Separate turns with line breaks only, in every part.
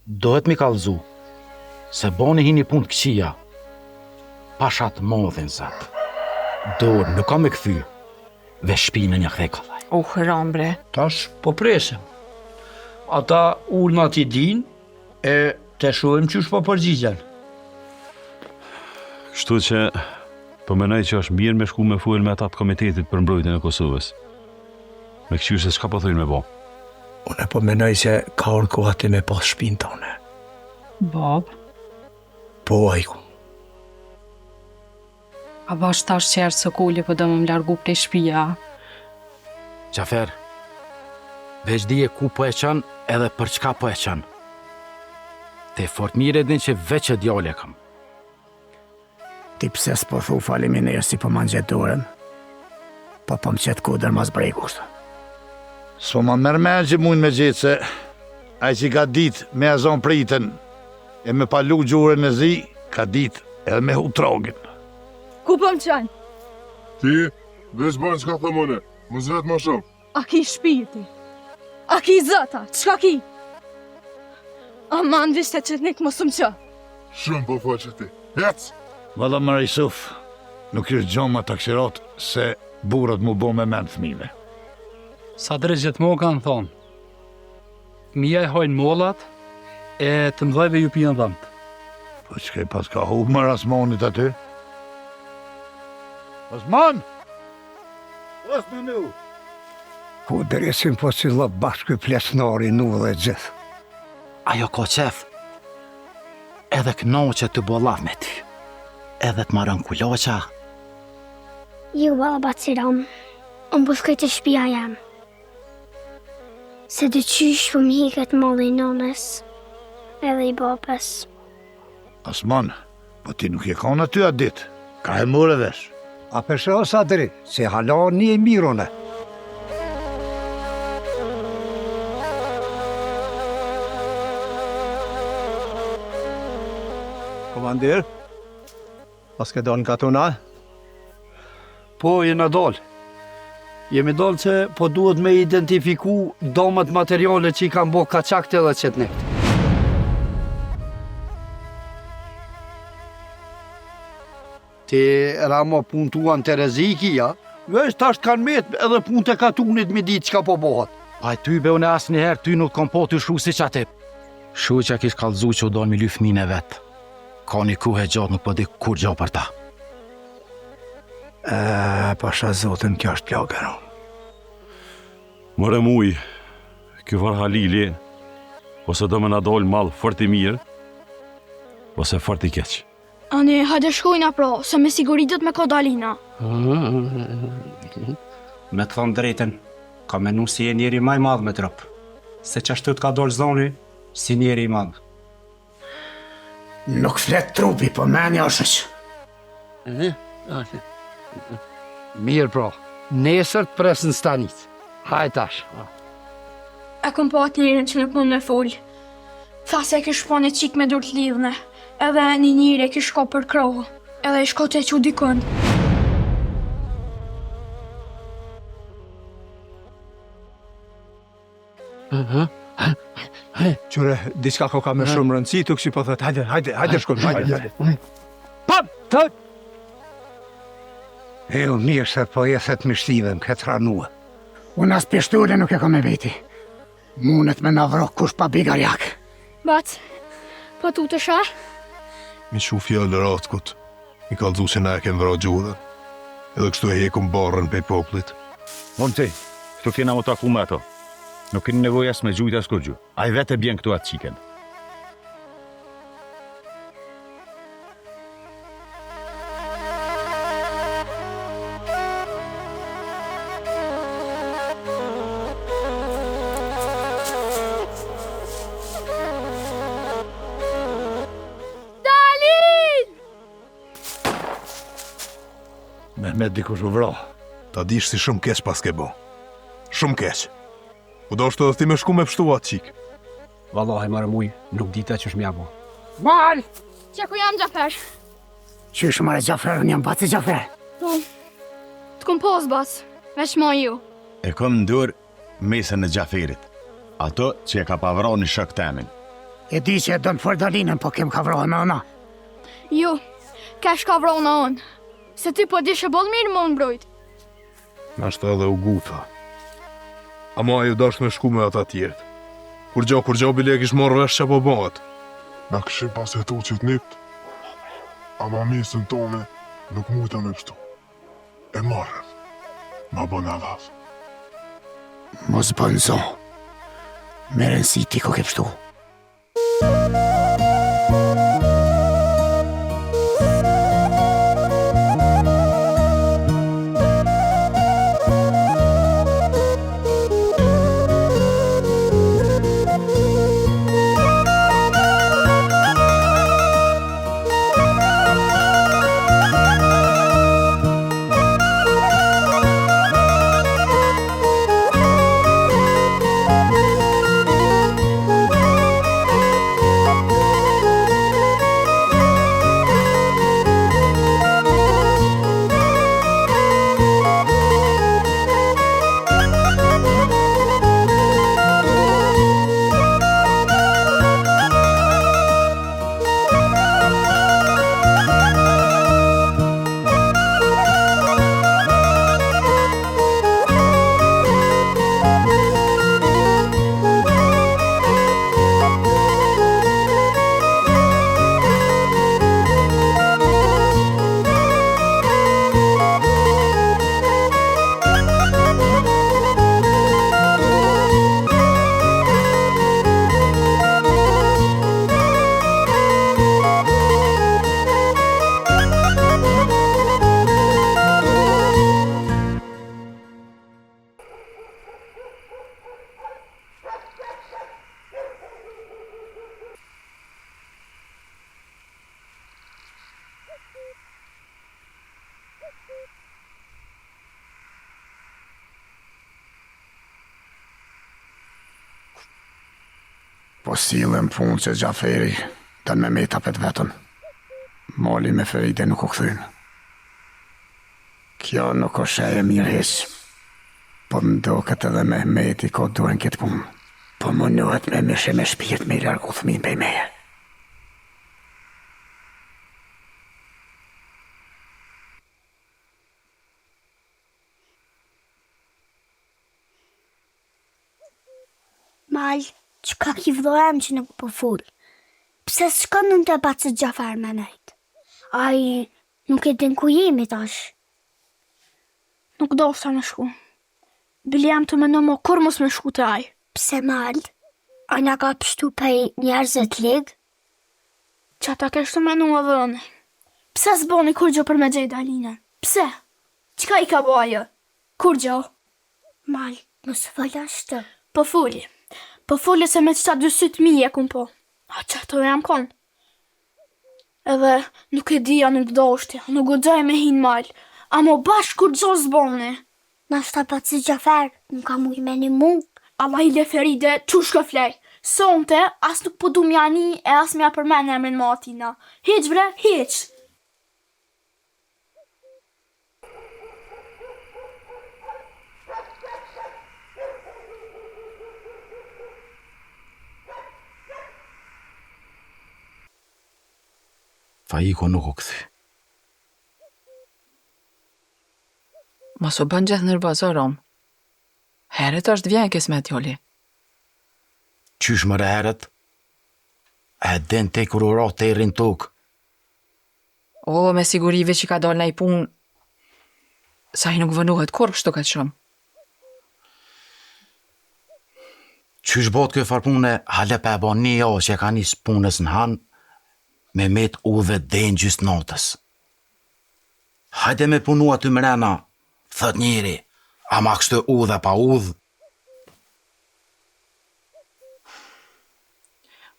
Dohet mi kallëzu, se boni hini punë të këqija. Pashat modhin zat. Dorë nuk kam me këthy. Ve shpinën ja kthe kollaj.
Rambre.
Tash po presim. Ata ulma ti din, e të shohim qysh po përgjigjen.
Kështu që po menoj që është mirë me shku me fuel me ata të Komitetit për Mbrojtjen e Kosovës. Me këqyr se s'ka po thojnë me bo.
Unë po menoj se ka orë koha ti me pas shpinë tone.
Bab,
Po, ajku.
a bash tash qerë së kulli po do më largu prej shpia.
Gjafer, veç dije ku po e qënë edhe për çka po e qënë. Te fort mire din që veç e djale kam.
Ti pse s'po thu faleminderit si po ma nxet dorën? Po më qetë kodër mas breku kështu.
So ma mërmen që mund me gjithë se ai që ka dit me azon pritën e me palu gjurën e zi, ka dit edhe me hu trogin.
Ku po më qanë?
Ti, veç banë që ka thëmone, më zvetë ma shumë.
A ki shpirti? A ki zëta? Qka ki? Aman vishte që t'nik më sëmë që.
Shumë po faqe ti. Hec!
Valla më Isuf, nuk ishtë gjoma të akshirat se burët mu bo me men fëmive.
Sa drejt mo kanë thonë. Mija e hojnë mollat e të mdhajve ju pijen dhëmt.
Po që kej pas ka hubë më Rasmonit aty? Osman! Osmanu!
Ku dresim po si lë bashkë plesnari nu dhe gjithë.
Ajo ko qef, edhe knoqe të bollav me ty, edhe të marën kuloqa.
Ju bala baciram, unë buskoj të shpia jam. Se dë qysh për më hiket malli nonës, edhe i babes.
Osman, po ti nuk je kona ty atë dit, ka e mure vesh.
A përshë o Sadri, se hala një e mirone.
Komandir, pas ke donë ka tuna?
Po, jena dollë. Jemi dollë që po duhet me identifiku domët materiale që i kanë bo kaçakte dhe qetnik. Ti ramo puntuan të reziki, ja? Vesh tash kanë met edhe punë të katunit me ditë qka po bohat.
A ty be unë asë njëherë, ty nuk kom po të shru si që atë. Shu që kish kallëzu që u do mi lyf mine vetë. Ka një kuhe gjatë nuk po di kur gjatë për ta.
Pasha zotën, kjo është plagën.
More muj, kjo var Halili, ose do me na dollë malë fort i mirë, ose fort i keq.
Ani, hajde shkojna pro, se me siguri dhët me kodalina.
Me të thonë drejten, ka menu si e njeri maj madhë me trëp. Se që ashtu të ka dorë zoni, si njeri i madhë.
Nuk flet trupi, po menja është që.
Mirë pro, nesër të presën stanit. Hajde tash.
E kom po atë njërin që nuk mund me full. Tha se kish po një qik me dur të lidhne. Edhe një njëri kish ko për krohë. Edhe i shko të që dikën.
Qure, diska ko ka me shumë rëndësi, tuk si po thët, hajde shkon, hajde.
Pap, të!
E unë mirë se po jeset më shtive më këtë ranua. Unë as pishture nuk e ka me veti. Munet me navrok kush pa bigarjak.
Bac, po tu të shah?
Mi shu fjallë ratkut, mi kallëzu se na e kem vra gjurën, edhe kështu e hekum barën pe poplit.
Mon ti, këtu kena më taku me ato. Nuk keni nevoj as me gjujt as kur gju. A i vete bjen këtu atë qiken.
Mehmet dikush u vra.
Ta dish si shumë keq pas ke bo. Shumë keq. U do shtë edhe ti me shku me pështu atë qik.
Vallahi marë muj, nuk dita që shmja bo.
Mal! Që ku jam Gjafer?
Qysh mare Gjaferën jam baci Gjafer?
Po, të kom pos bas, veç ma ju.
E kom në dur mesën e Gjaferit. Ato që e ka pavra një shok temin.
E di që e do në Fordalinën, po kem ka vrohë në ona.
Jo, kesh ka vronë në onë. Se ty po dishe bol mirë më në mbrojt.
Nashta edhe u guta. Ama ajo dash me shku me ata tjertë. Kur gjo bile e kish morë vesh që po bëhet.
Na këshim pas e tu që t'nipt, ama mesën tone nuk mujta me pështu. E marrën, ma bën adhaf.
Mos bën zo. Meren si ti ko ke pështu. Po silën punë që Gjaferi dën me meta pet vetën. Mali me Feride nuk u kthyn. Kjo nuk o sheje mirë heq. Po më doket edhe me Mehmeti ko duhen këtë punë. Po më nuhet me mishe me shpirt me i largu thmin pej meje.
Mal, qka ki vdohem që nuk po full? Pse s'ka nuk të batë që Gjafar me nejt? Ai nuk e din ku jemi tash.
Nuk do shta me shku. Bili jam të meno mo kur mos me shku të aj.
Pse mal? A nga ka pështu pej njerëzët lig?
Qa ta kesh të menu më dhënë. Pse s'boni kur gjo për me gjej Dalinën? Pse? Qka i ka bo ajo? Kur gjo?
Mal, nësë fëllashtë.
Po fulli. Po fulli se me qëta 200.000 e kun po. A që të jam kon? Edhe nuk e dija nuk do ushtja, nuk u gjoj me hin mal. A mo bashk kur gjo s'boni.
Nashta pa që Gjafer, nuk ka muj me një mu.
Allah i le Feride, qush ka flej. Sonte, as nuk po du mjani e as mja përmen e emrin Matina. Hiq bre, hiq.
Faiko nuk u këthy.
Mos u bën gjithë nervozo, Rom. Heret është vjen kes me t'joli.
Qysh më heret? E den te kur ura të erin tokë.
O, me sigurive që ka dal në i punë, sa i nuk vënuhet kur kështu këtë shumë.
Qysh bot kjo farpune, hale pe e bo një jo që e ka njës punës në hanë, me met u dhe den gjysë natës. Hajde me punu aty mrena, thët njëri, ama kështu u dhe pa udh.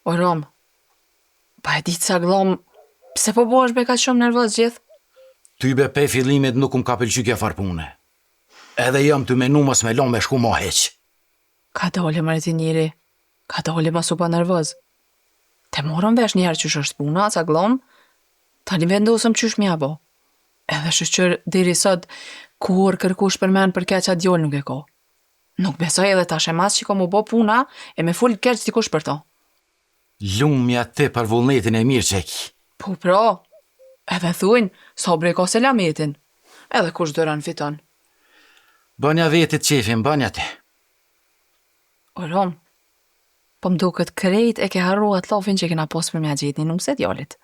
O, Rom, pa e ditë sa glom, pse po bo është be ka shumë nervoz gjithë?
Ty be pe fillimit nuk ka pëlqy kjo farpune. Edhe jam të menu mos me lo me shku ma heq.
Ka dole mërë ti njëri, ka dole ma su pa nervoz. Te morëm vesh njerë qysh është puna, ca glom, tani vendosëm qysh mja bo. Edhe shqyr diri sot, kur kërkush për men për keqa djoll nuk e ko. Nuk besoj edhe tash e mas që ko mu bo puna, e me full keq dikush për to.
Lumja ti për vullnetin e mirë që e ki.
Po pra, edhe thuin, sabri ka selametin. Edhe kush dëran fiton.
Bënja vetit qefin, bënja ti.
O Rom, po më duket krejt e ke harruat lafin që kena pas për mja gjetë një nuse djallit.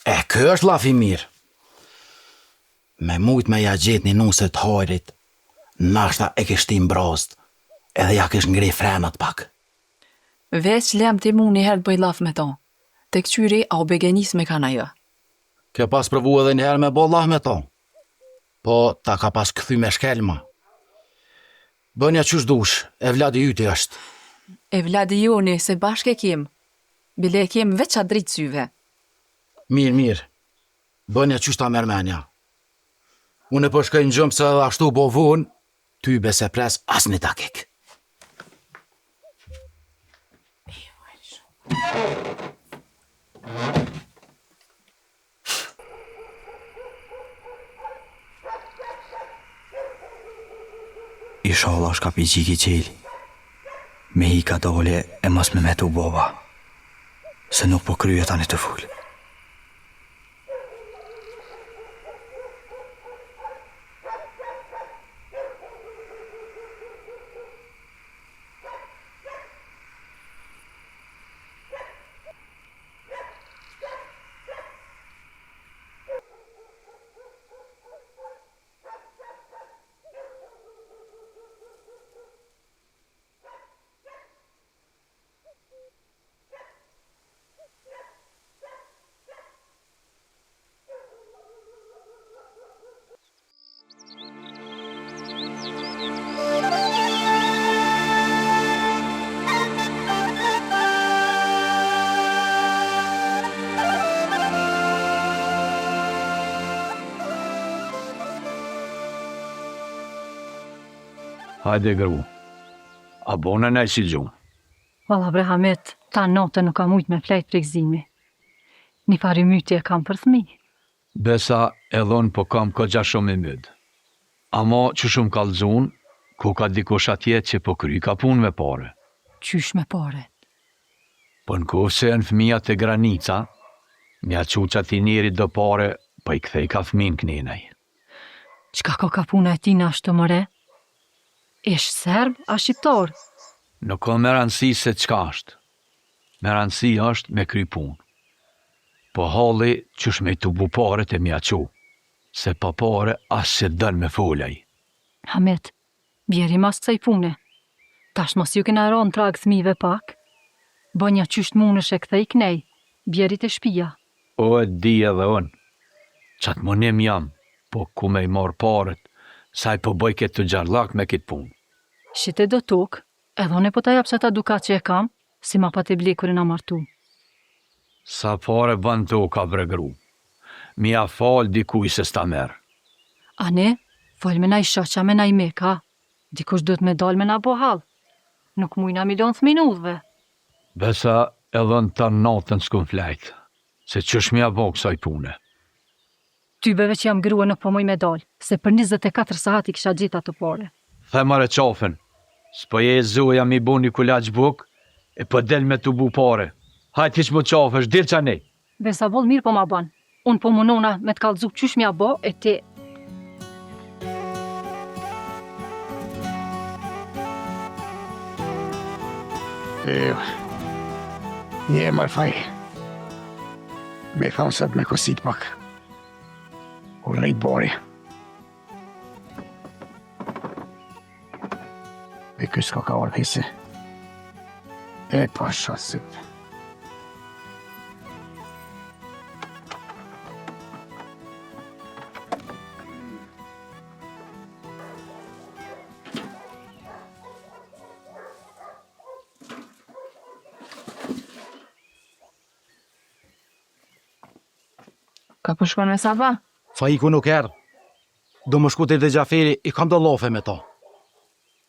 Kë është lafi mirë. Me mujt me ja gjetë një nuse të hajrit, nashta e kishtim brast, edhe ja kish ngrej frenat pak.
Veç lem ti mu një herë të bëj laf me ta. Te këqyri a u begenis me kana jo.
Kjo pas provu edhe një herë me bo laf me ta. Po ta ka pas këthy me shkelma. Bënja qysh dush, e vladi jyti është.
E vladi joni se bashke kim. Bile e kim veç a dritë syve.
Mirë. Bënja qysh ta mërmenja. Unë e përshkaj në gjëmë se edhe ashtu bo vun, ty bese pres as një dakik.
Inshallah shka pi gjiki qeli. Me hi ka dole e mas me metu bova. Se nuk po kryet tani të full.
Hajde gru, a bona nej si gjumë.
Valla bre Hamet, ta notë nuk kam ujtë me flejt për gzimi. Një pari myti e kam për thmi.
Besa edhon po kam këgja shumë i mëd. Amo që shumë kalzun, ku ka dikush atje që po kry ka pun me pare.
Qysh me pare?
Po në kofë se në fëmija të granica, mja që që ati njeri do pare, po i kthej ka fëmin këninaj.
Qka ka puna e tina ashtë të mëre? Ish serb, a shqiptar?
Nuk ka me rëndësi se qka është. Me rëndësi është me kry pun. Po halli qysh me të bu pare të mja që, se pa pare asë që dënë me folaj.
Hamet, bjeri mas kësaj pune. Tash mos ju kena ronë trag thmive pak. Bënja qysht munësh e kthej knej, bjerit e shpia.
O e di edhe unë. Qatë monim jam, po ku me i marë paret, saj po bëj këtë të gjarlak me këtë punë.
Shite do tuk, edhe ne po ta jap se ta dukat që e kam, si ma pa të blekurin a martu.
Sa pare bën to ka bregru. Mia fal dikuj se sta merë.
A ne, fal me na i shoqa me na i meka, dikush do të me dal me na bohal. Nuk mujna milion thminudhve.
Besa edhe në të natën s'kun flajt, se qësh mja bo kësaj pune.
Tybeve që jam grua nuk po muj me dal, se për 24 sahati kisha gjitha të pare.
Themare qafën, s'po je e zoja mi bu një kulaq buk, e po del me të bu pare. Hajt hiq mu qafësh, dir qa nej.
Besa vol mirë po ma ban. Unë po munona me të kallzu qysh mja bo, e ti...
Nie marr faj. Me thonë se të me kosit pak. U lejt bori. E kës ka orë hisi. E pasha syt.
Ka po shkon me Sava?
Faiku nuk erë. Do më shku të dhe Gjaferi, i kam do lofe me ta.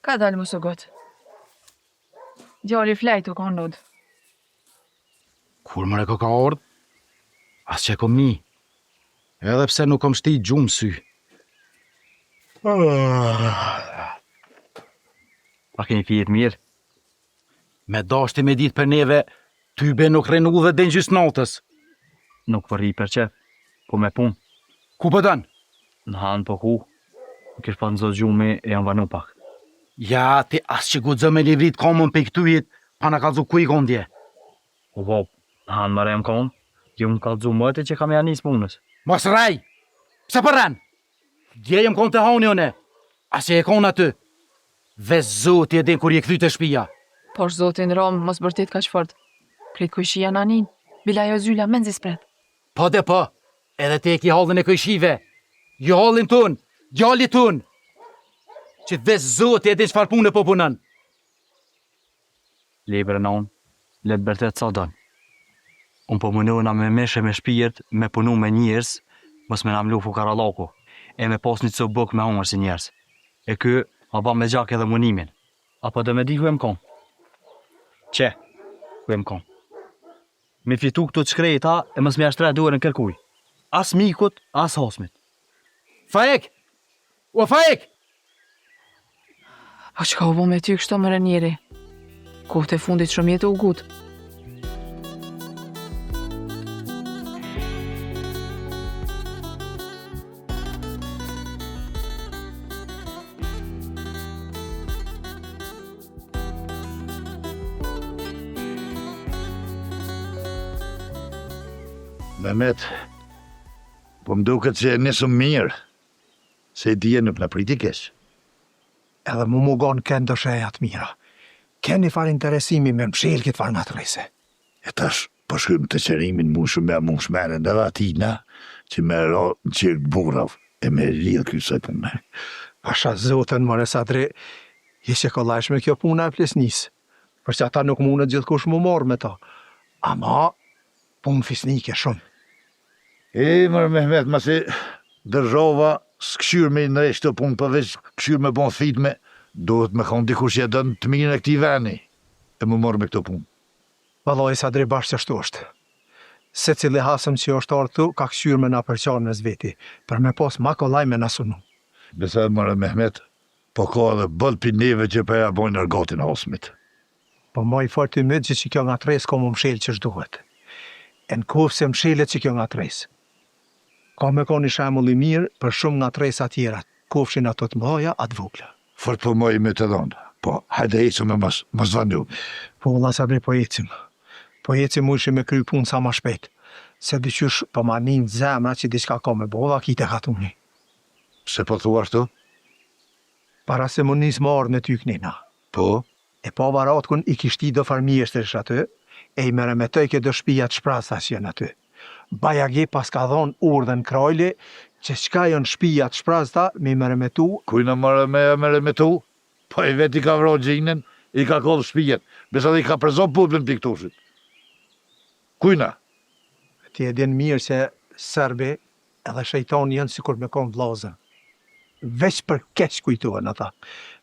Ka dalë më së gotë. Gjalli flejtu ka ndodë.
Kur mëre ka ordë? As që kom ni. Edhe pse nuk kom shti gjumë sy.
A keni pijet mirë?
Me dashti me ditë për neve, tybe nuk renu dhe den gjysë natës.
Nuk për ri për qef, po me pun.
Ku për dënë?
Në hanë po ku, nuk ish pa në zotë gjume e janë vanu pak.
Ja, ti as që gudzë me livrit komën për këtujit, pa në kalzu ku i kondje.
Po po, në hanë më rem konë, ju më kalzu mëte që kam janis punës.
Mos raj! Pse për rën? Dje jem konë të hauni one, as që e konë aty. Dhe zoti e din kur je këthy të shpia.
Por zotin Rom, mos bërtit ka që fort. Kretë kujshia në anin, bila jo zylla menzi spret.
Po dhe po, edhe te e ki hallën e kujshive. Jo hallin tun, gjalli tun. Që dhe zoti e din çfarë punë po punën.
Libre në unë, letë bërtet sa dënë. Unë po munona me meshe me shpirt, me punu me njërës, mos me namlu fukarallako, e me pas një të buk me hongër si njërës. E kë, a ba me gjak edhe munimin. Apo dhe me di ku e më konë? Qe, ku e më konë? Me fitu këtu të shkreta e mos me ashtre duar në kërkuj. As mikut, as hasmit.
Faik! O Faik!
Po që ka u bo me ty kështo më rënjeri? Kohët e fundit shumë jetë u gutë.
Mehmet, po më duket që e nisëm mirë, se i dje nuk në priti kesh.
Edhe mu mugon kënë dëshejat mira. Keni far interesimi me mshel këtë far natrese.
E tash, po shkym të qerimin mushëm me mush meren dhe atina, që me ro në qirë burav e me lidhë kësë punë.
Pasha zotën, more Sadri, jeshe kollajshme kjo puna e plesnis, për që ata nuk mune gjithkush mu morë me ta. Ama, punë fisnike shumë.
E, mërë Mehmet, masi dërgjova s'këshyr me në reshtë të punë përveç këshyr me bon thitme, duhet me konë dikush që dënë të mirën e këti veni, e më morë me këto punë.
Valoj Sadri bashkë që ashtu është. Se cili hasëm që është orë tu, ka këshyr me na përqarë në zveti, për me pos ma kolaj me na sunu.
Besa, mërë Mehmet, po ka edhe bëll për neve që përja bojnë nërgatin osmit.
Po ma i fort i mëtë që kjo nga tres ko më mshel që shduhet. E në kofë se mshelet që kjo nga tres. Ka me ka një shemull i mirë për shumë nga tresa tjera, kofshin ato të mdoja, atë vukla.
Fort po moj me të dhonë, po hajde ecim me mos vandu.
Po valla Sabri, po ecim. Po ecim mujshim me kry punë sa ma shpejt, se dyqysh po ma nin zemra që diçka ka me bova, kite katuni.
Se po thua ashtu?
Para se më nis më orë në ty knina.
Po?
E po varat kun i kishti do farmjeshtërish aty, e i mere me tëj do shpijat shprasa që jenë aty. Bajagi pas ka dhonë urdhën krajli që qka janë shpijat shprasta me meremetu.
Kujna meremetu? Po i veti ka vro gjinën, i ka kodhë shpijat, besa dhe i ka prezon publën për këtushit. Kujna?
Ti e din mirë që Serbi edhe shejton janë sikur me konë vlazën. Veç për keq kujtuan ata.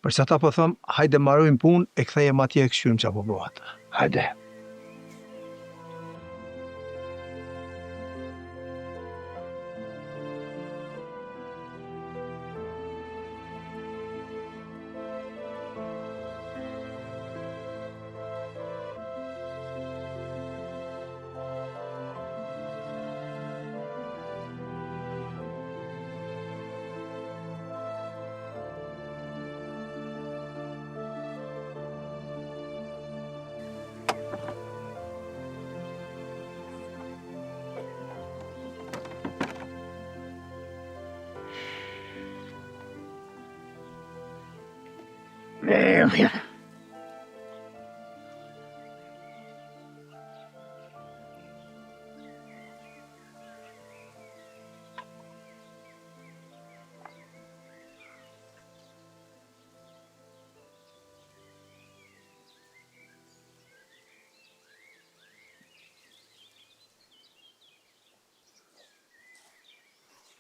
Përse ata po thëmë, hajde marojmë punë e kthejmë atje e këshyrim që po bëhat. Hajde.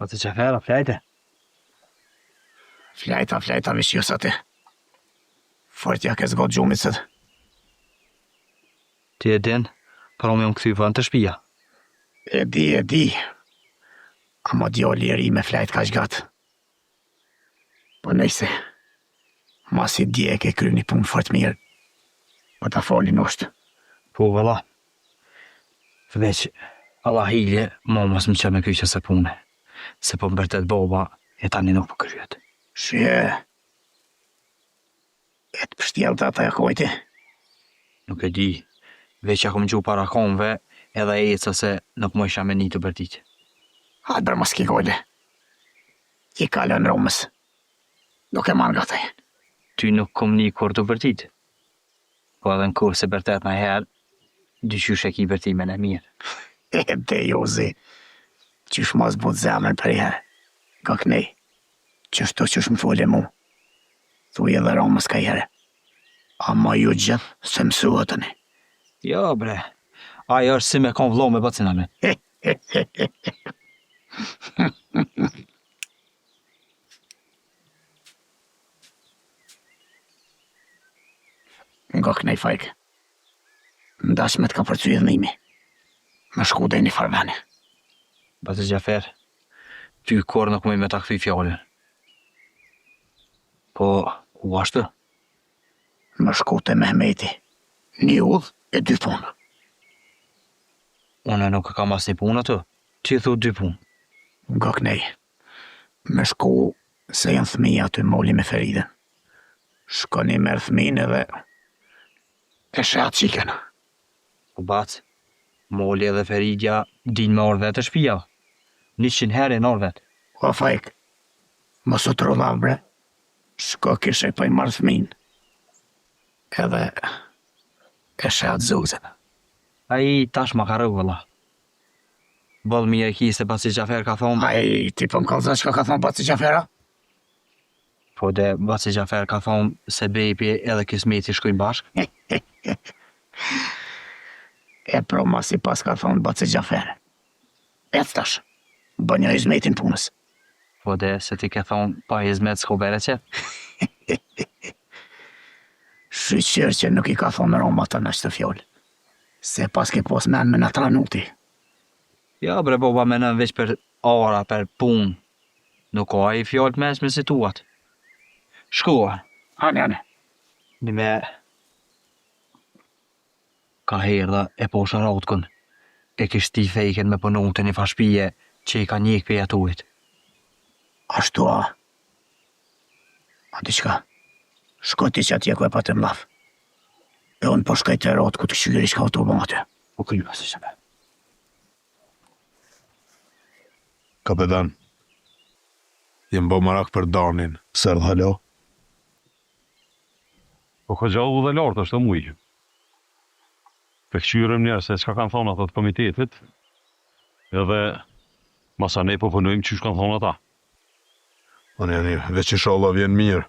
Po të qefera, flejte?
Flejta vishjusate. Fortja ke zgot gjumicët.
Ti e din, për unë më këthy vënd të shpia.
E di. Amo djoli e ri me flejt ka shgatë. Po nëjse, mas i dje ke kry një punë fort mirë. Po ta folin është.
Po, valla. Veç, Allah hilje, ma mos më që me kyqe se pune. Se po mbërtet baba, e tani nuk po kryet.
Shie. E të pështjel të ata e kojti.
Nuk e di, veç ja kom gju para konve, edhe e eca se nuk më isha me një të bërtit.
Hajtë bërë mos ki gojle. Ki kalën Romës. Nuk e manë gata.
Ty nuk kom një kur të bërtit. Po edhe në kur se bërtet në herë, dyqysh e ki bërtimin e mirë.
E te Jozi, qysh mos but zemën për herë. Ka kënej, qysh më foli mu. Thuj edhe Romës ka herë. Ama ju gjithë se mësua të ne.
Jo, bre, ajo është si me kon vlo me bacina me.
Nga kënej fajke. Ndash me të ka përcu i dhënimi. Me shku dhe një farvene.
Bate Gjafer, ty kur nuk mëj me ta këthy fjallin. Po, u ashtë?
Me shku të Mehmeti. Një udh e 2 punë.
Une nuk e kam as një punë atë, ti thu 2 punë.
Nga kënej. Me shku se janë thmija të moli me Feriden. Shkoni merë thmin edhe e shatë qiken.
Po bac, moli edhe Feridja din me orë vetë shpia. 100 herë e në orë vetë.
O fajk, mos u trollam bre. Shko kishe pa i marrë thmin. Edhe e shatë zuzën.
A i tash ma ka rëgë, vëlla. Bëllë mi e ki se Baci Gjafer ka thonë...
A i ti po më kalza që ka thonë Baci Gjafera?
Po de Baci Gjafer ka thonë se Bepi edhe Kismeti shkojnë bashkë.
E pro ma si pas ka thonë Baci Gjafer. E tash, bënja izmetin punës.
Po de se ti ke thonë pa izmet s'ko bere që?
Shqyqër që nuk i ka thonë Roma të në qëtë fjollë. Se pas ke pos men me në tranuti.
Ja bre boba me nën veç për ara, për punë. Nuk ka i fjallë mes me situat. Shkua.
Ane.
Një me... Ka herë e posha rotkën. E kishti fejken me punu të një fashpije që i ka njek për jetuit.
Ashtu a? A diqka? Shko ti që atje ku e pa të mlaf. E unë po shkaj të rotë ku të këshyri shka automate.
Po kryma se shëme.
Kapetan, jem bo marak për Danin. Sërë halo?
Po ka gjallu dhe lartë është të mujë. Për këqyrëm njerë se qka kanë thonë atë të komitetit, edhe masa ne po punojmë që kanë thonë ata.
Unë janë veç inshallah vjen mirë.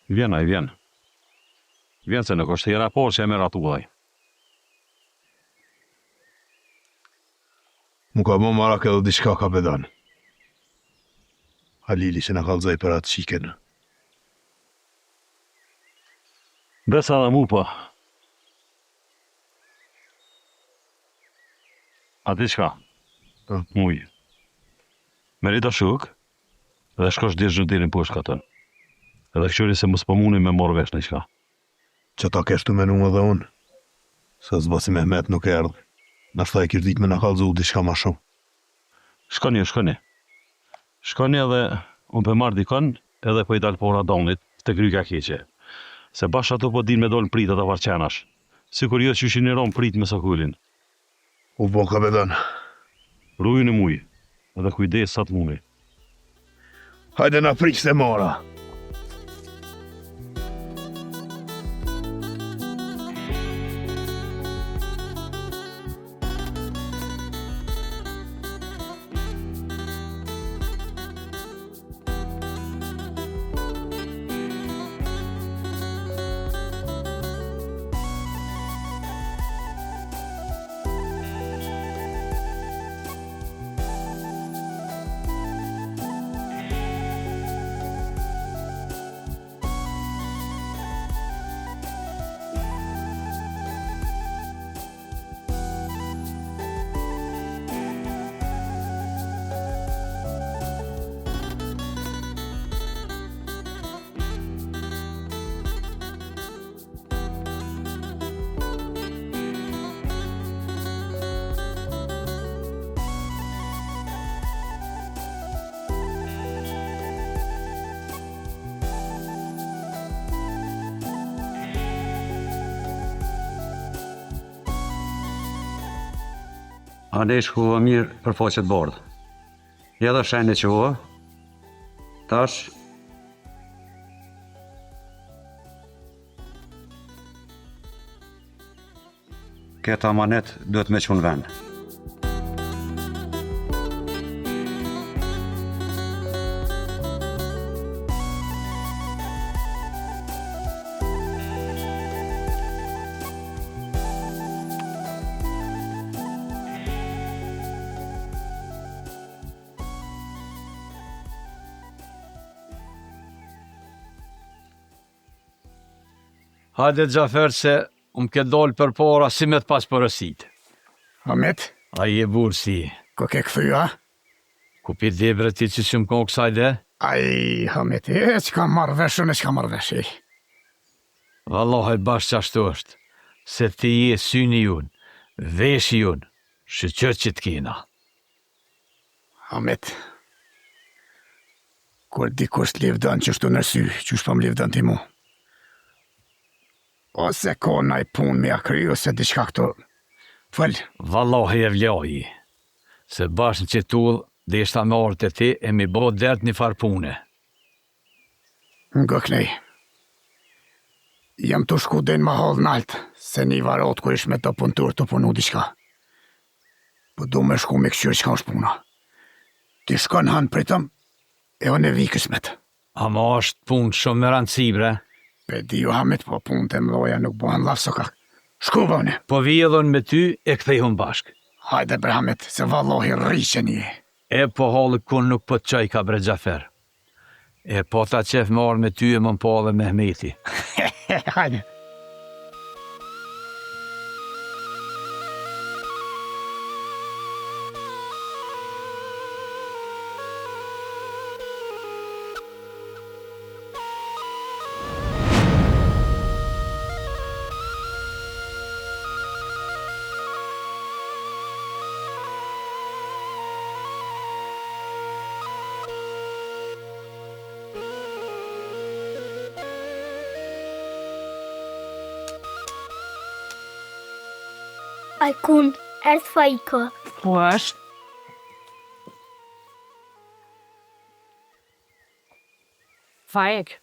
Vjen, a i vjen. Vjen se nuk është jera por që e merë atu dhaj.
Mu ka bo marak edhe diçka kapetan. Halili që në kalzaj për atë qiken.
Besa dhe mu pa. A ti qka? Mujë. Merita shuk, edhe shkosh dirë gjëndirin push ka tënë. Edhe këqyri se mos pëmuni me morë vesh në qka.
Që ta keshtu menu edhe unë. Se zbasi Mehmet nuk erdhë. Nashta e kirdit me në kalzu diçka ma shumë.
Shkoni. Shkoni edhe unë për marrë dikon edhe për i dalë pora donit të kryka keqe. Se bash ato po din me dollë prit ata varqenash. Sikur jo që shiniron prit me sakullin.
U bo kapetan.
Rujnë e mujë, edhe kujdes sa të muni.
Hajde na prik se mora.
Hane shkuva mirë për faqet bardhë. Ja dhe shenjë që hua. Tash, këta amanet duhet me qënë vend.
Hajde Gjafer se unë ke dollë për para si me të pas përësit.
Hamet?
A i e burë si.
Ko ke këthyja?
Ku pi debre ti që shumë kënë kësajde?
Ai, Hamet, që ka marrë veshën e që ka marrë veshë.
Vallahi bashkë që ashtu është, se ti je syni junë, veshi junë, shëqër që t'kina.
Hamet, kur dikush livdan që shtu në sy, që shpëm livdan ti mu. Ose ko na i pun me akry, ose diçka këto. Fëll.
Vallahi e vloji, se bashkë në qëtull, dhe ishta me orët e ti, e mi bo dert një farë pune.
Nga kënej, jam të shku den ma hall naltë, se një varot kur ish me të puntur të punu diçka. Po du me shku me këqyrë qka është puna. Ti shkon hanë pritëm, e o në vikës me të.
Ama është punë shumë me rëndësi, bre.
Pe di ju Hamet, po punë të mloja nuk bohan lafë so kak. Shku bëne.
Po vi edhe me ty e këthejhun bashk.
Hajde bre Hamet, se vallohi rrishe një.
E po halë kun nuk po të qaj ka bre Gjafer. E po ta qef marë me ty e më po dhe Mehmeti.
Hajde.
Ajkun, erdh fajko.
Po është? Fajek,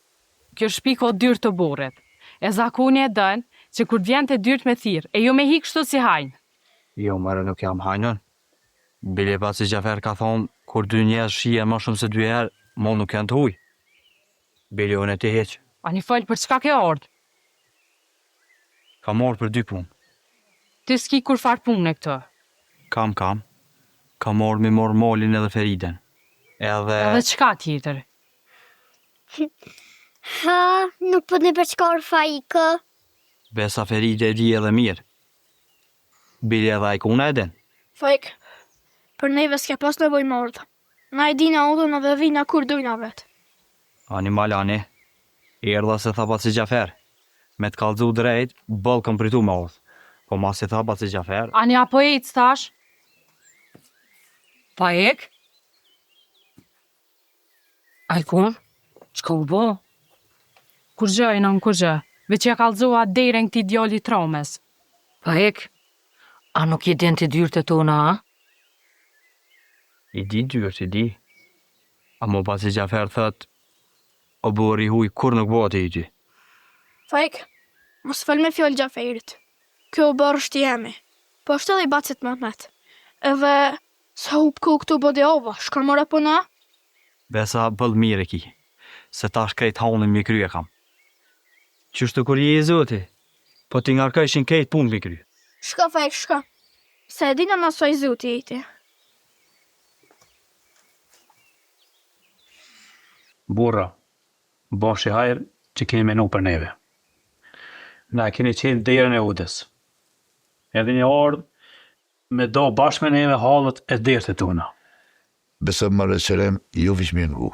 kjo shpi ko dyrë të buret. E zakuni e dënë që kur vjen të dyrt me thirë, e jo me hik shtu si hajnë.
Jo, mërë nuk jam hajnën. Bile pa si Gjafer ka thonë, kur dy njerëz shije më shumë se 2 herë, mo nuk janë të huj. Bile unë e ti heq.
A një falë për çka ke ardhë?
Ka morë për 2 punë.
Ti s'ki kur farë punë e këtë?
Kam. Ka morë me morë Molin edhe Feriden. Edhe
çka tjetër?
Ha, nuk po në përçkar fajko.
Besa Feride di edhe mirë. Bile edhe Ajkuna e den.
Fajk, për neve s'ke pas nevoj mordë. Na e dina udhën edhe vina kur dujna vetë.
Animalani, erdha se tha pa si Gjafer. Me të kallëzu drejt, bëllë këm pritu me odhë. Po mas i tha pa si Gjafer.
Ani apo e i të thash? Pa ek? Ajkun, qka u bo? Kur gjë e nën kur gjë, veç ja kallëzua derën këti djali Tromes. Pa ek, a nuk i den të dyrë të tona, a?
I di dyrë, i di. A mo pa si Gjafer thët, o buri huj kur nuk bëhet i ty.
Fajk, mos fëll me fjoll Gjaferit. Kjo bërë është jemi, po është edhe i bacit Mehmet. Edhe, sa u pëku këtu bëde ova, shka mëra puna?
Besa bëllë mire ki, se ta shkrejt haunin mi krye kam. Qështu kur je i zoti, po ti ngarkëshin kejt pun mi kry.
Shka Fajk, shka. Se edina ma soj zoti e ti.
Burra, bashi hajrë që keni menu për neve. Na keni qenë derën e udës. Edhe një ardhë me do bashkë me neve halët e derët e tona.
Besëm më rëqerem, ju vish me ngu.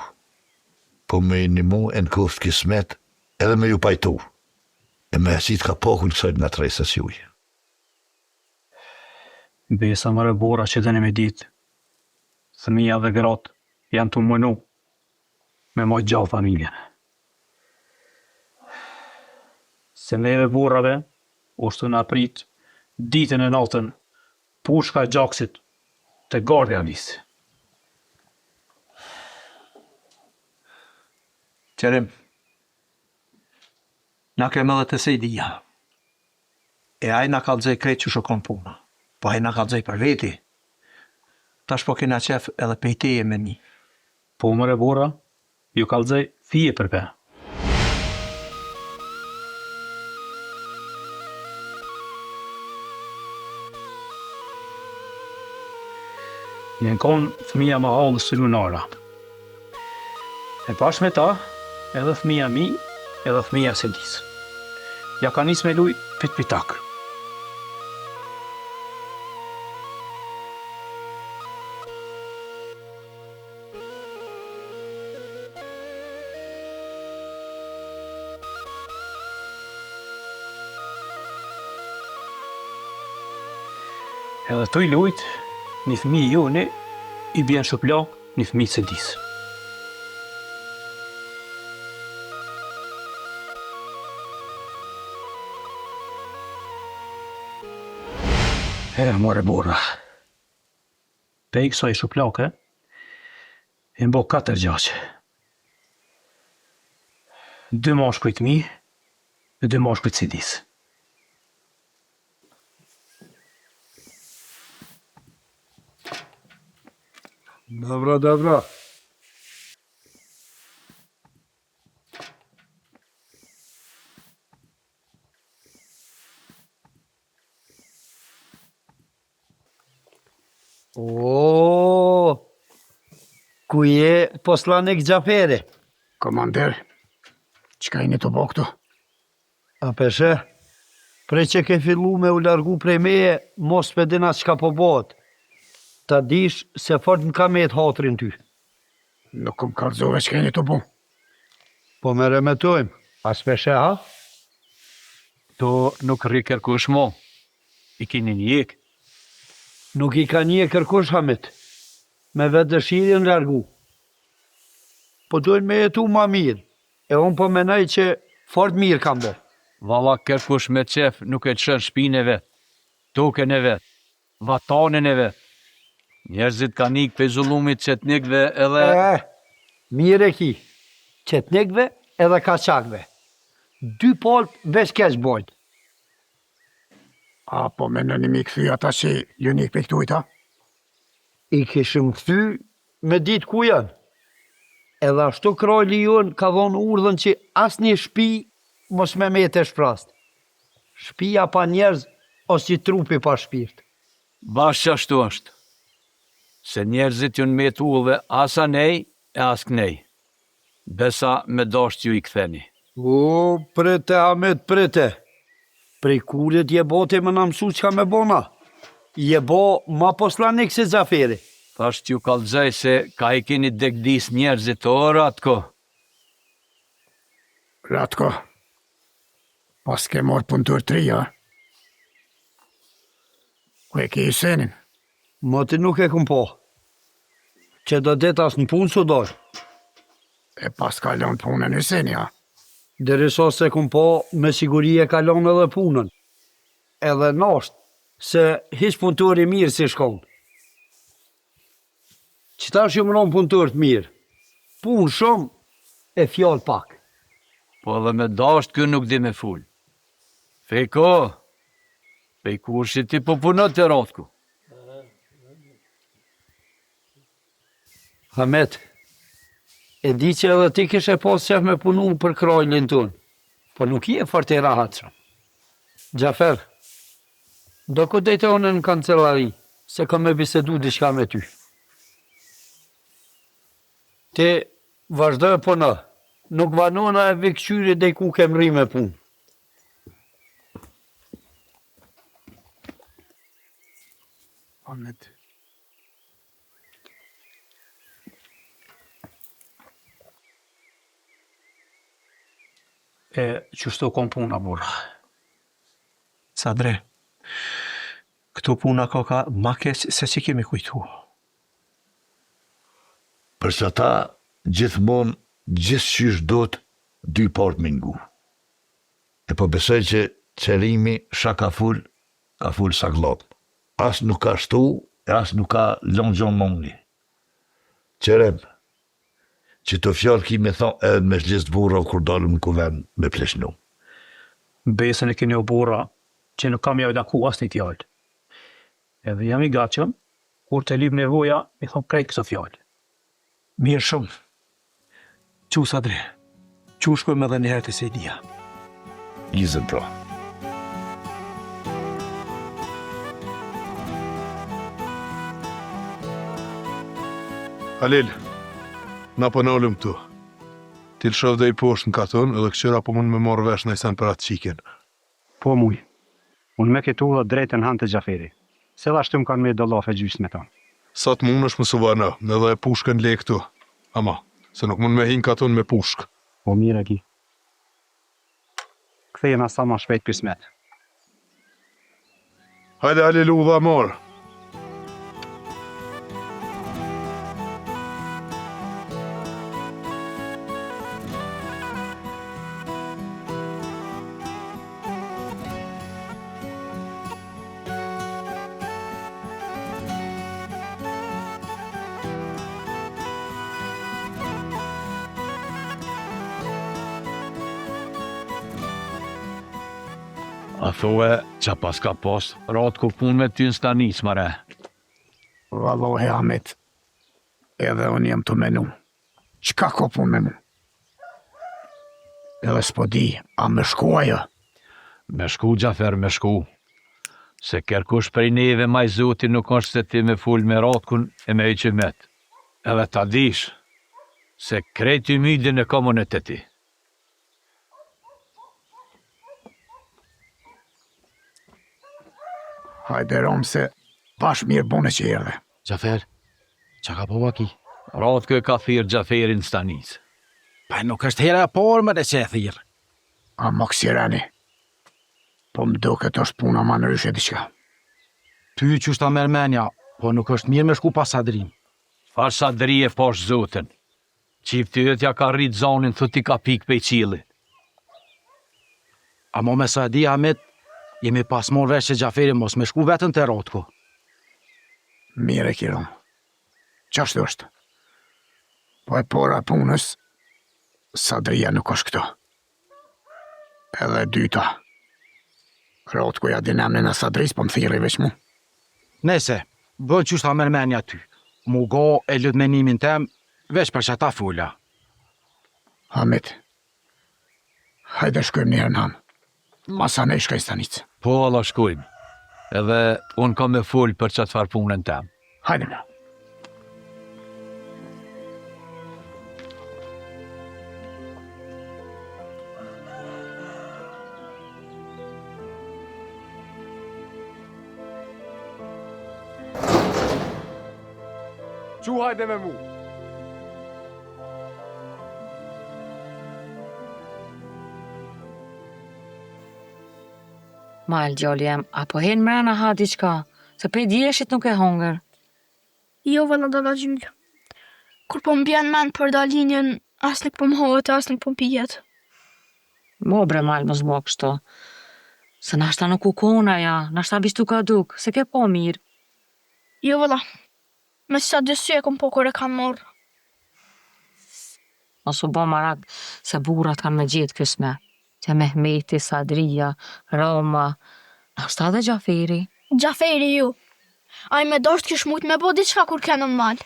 Po me një mu e në kuft kismet, edhe me ju pajtu. E me asit ka pokun kësojt nga trejsës juj.
Besa më rëbora që dhe në me ditë. Thëmija dhe gratë janë të mënu me mojtë gjallë familjen. Se neve burrave, ushtu në aprit, ditën e natën, pushka e gjaksit Te gardja visi.
Qerim, na kemë edhe të sejdia. E aj na kalzej krejt që shokon puna. Po aj na kalzej për veti. Tash po kena qef edhe pejteje me një.
Po mëre bora, ju kalzej fije për pe. Njën konë fëmija ma halës së lunara. E pash me ta, edhe fëmija mi, edhe fëmija sedis. Ja ka nis me luj pit-pitak. Edhe të i lujt, një fëmi i jone, i bjen shuplak një fëmi sedis. More bora. Pe i kësaj shuplake, i mbo 4 gjaqe. 2 mashkujt mi, e 2 mashkujt sidis.
Dobra.
Ku je poslanik Gjaferi? Komander, qka jeni të bo këtu?
A peshe, prej që ke fillu me u largu prej meje, mos pedina qka po bot. Ta dish se fort më ka me të hatrin ty.
Nuk këm kalzove qka jeni të bo.
Po me remetojmë, as peshe ha?
To nuk rri kërkush mo, i kini njek.
Nuk i ka një kërkush Hamit, me vetë dëshirin largu. Po dojnë me jetu ma mirë, e unë po menaj që fort mirë kam bo.
Valla kërkush me qef nuk e qën shpine vetë, token e vetë, vatanin e vetë. Njerëzit ka nikë pe zullumit qetnikve edhe...
Mire ki, qetnikve edhe kaçakve. 2 palp veç keq bojt.
A po me në një mi këthy ata që ju një këpë këtujta?
I kishëm këthy me ditë ku janë. Edhe ashtu krojli jonë ka dhonë urdhën që as një shpi mos me mete shprast. Shpia pa njerëz ose që trupi pa shpirt.
Bashkë ashtu është. Se njerëzit ju në metë ullëve asa nej e as knej. Besa me dasht ju i këtheni.
O, prete, Ahmet, prete. Prej kurit je bote më në mësu qka me bona. Je bo ma poslanik se Gjaferi.
Thasht ju kalzaj se ka i keni degdis njerëzit o Ratko.
Ratko, pas ke morë punëtur 3, ja? Ku e ke i senin?
Moti nuk e këm po. Që do det as në punë së dojë.
E pas kalon punën i seni, ja?
Derisa se këm po, me siguri e kalon edhe punën. Edhe nasht, se hiç punëtur i mirë si shkon. Qëta shumëron punëtur të mirë? Punë shumë e fjallë pak.
Po edhe me dasht kë nuk di me full. Fejko, pej kushit ti po punët të Ratku.
Hamet, e di që edhe ti kishe pas qef me punu për krajlin tonë, po nuk i e fort e rahat shumë. Gjafer, do ku dejte onë në kancelari, se ka me bisedu diçka me ty. Ti vazhdo e puna, nuk vanona e vikqyri dhe ku kem ri me punë.
Ahmet.
E qështu kom puna, burra.
Sadre, këtu puna ka ma keq se që kemi kujtu.
Përsa ta gjithmon gjithçysh do të 2 part me ngu. E po besoj që qërimi shka ka full sa glop. As nuk ka shtu, e as nuk ka lënë gjonë mongli. Qerem, që të fjallë ki me thonë edhe me shlist burra kur dalëm në kuven me pleshnu.
Besën e keni o burra që nuk kam javë da ku asë një fjallë. Edhe jam i gatshëm, kur të lip nevoja, mi thonë krejt këso fjallë.
Mirë shumë. Qu Sadri, qu shkojmë edhe njëherë të Sejdia.
Gizën pra.
Halil, na po nalëm tu. Ti lëshov dhe i poshtë në katon edhe këqyra po mund me marrë vesh në isen për atë qiken.
Po muj, unë me këtu dhe drejtën hanë të Gjaferi. Se dhe ashtu më kanë me dolafe gjysë me tonë.
Sa të mund është më suvana, edhe e pushkën le këtu. Ama, se nuk mund me hinë katon me pushk.
Po mire ki. Kthejena sa ma shpejt pismet.
Hajde Halil u dha marë.
A thue që pas ka pas ratë ku pun me ty në stanis, mare.
Vallohi Ahmet, edhe unë jam të menu. Qka ko pun me mu? Edhe s'po di, a me shku ajo?
Me shku, Gjafer, me shku. Se kërkush prej neve maj zoti nuk është se ti me full me ratkun e me i qëmet. Edhe ta dish, se krejt i midin e komuniteti.
Hajde rom se pash mirë bune që erdhe.
Gjafer, që ka po ki?
Ratkë ka thirë Gjaferin stanis.
Pa nuk është hera e parë më dhe që e thirë.
A më kësirani, po më do këtë është puna ma në ryshe diqka.
Ty që është ta mërmenja, po nuk është mirë me shku pas Sadrin.
Farë Sadri e posh zotin. Qiftyret ja ka rritë zonin, thuti ka pik pe i qili.
A mo me Sadi Ahmet, jemi pas morë vesh që Gjaferi mos me shku vetën të rotko.
Mire kiron, qashtu është? Po e pora punës, Sadria nuk është këto. Edhe dyta, rotkoja dinamne në Sadris, po më thiri veç mu.
Nese, bën që është ta mërmenja ty. Mu go e lëdmenimin tem, veç për që ta fulla.
Hamit, hajde shkojmë njërë në hanë. Masa ne shkaj stanicë.
Po, Allah shkojmë. Edhe unë kam me full për që të farë punën tem.
Hajde me.
Qu hajde me mu?
Mal, gjolli jem, apo hen mrena ha diqka, se pe djeshit nuk e hongër.
Jo, vëlla dalla gjyllë. Kur po m'bjen men për dalinjen, as nuk po m'hohet, as nuk po m'pijet.
Mo bre mal, mos mo kështu. Se nashta nuk u kona ja, nashta bishtu ka duk, se ke po mirë.
Jo, vëlla, me sa dësy e kom po kur e kam morë.
Mos u bo marak, se burat kanë me gjithë kësme. Që Mehmeti, Sadria, Roma, nashta dhe Gjaferi.
Gjaferi ju. Aj me dosht kish mujt me bo diçka kur kenë në mal.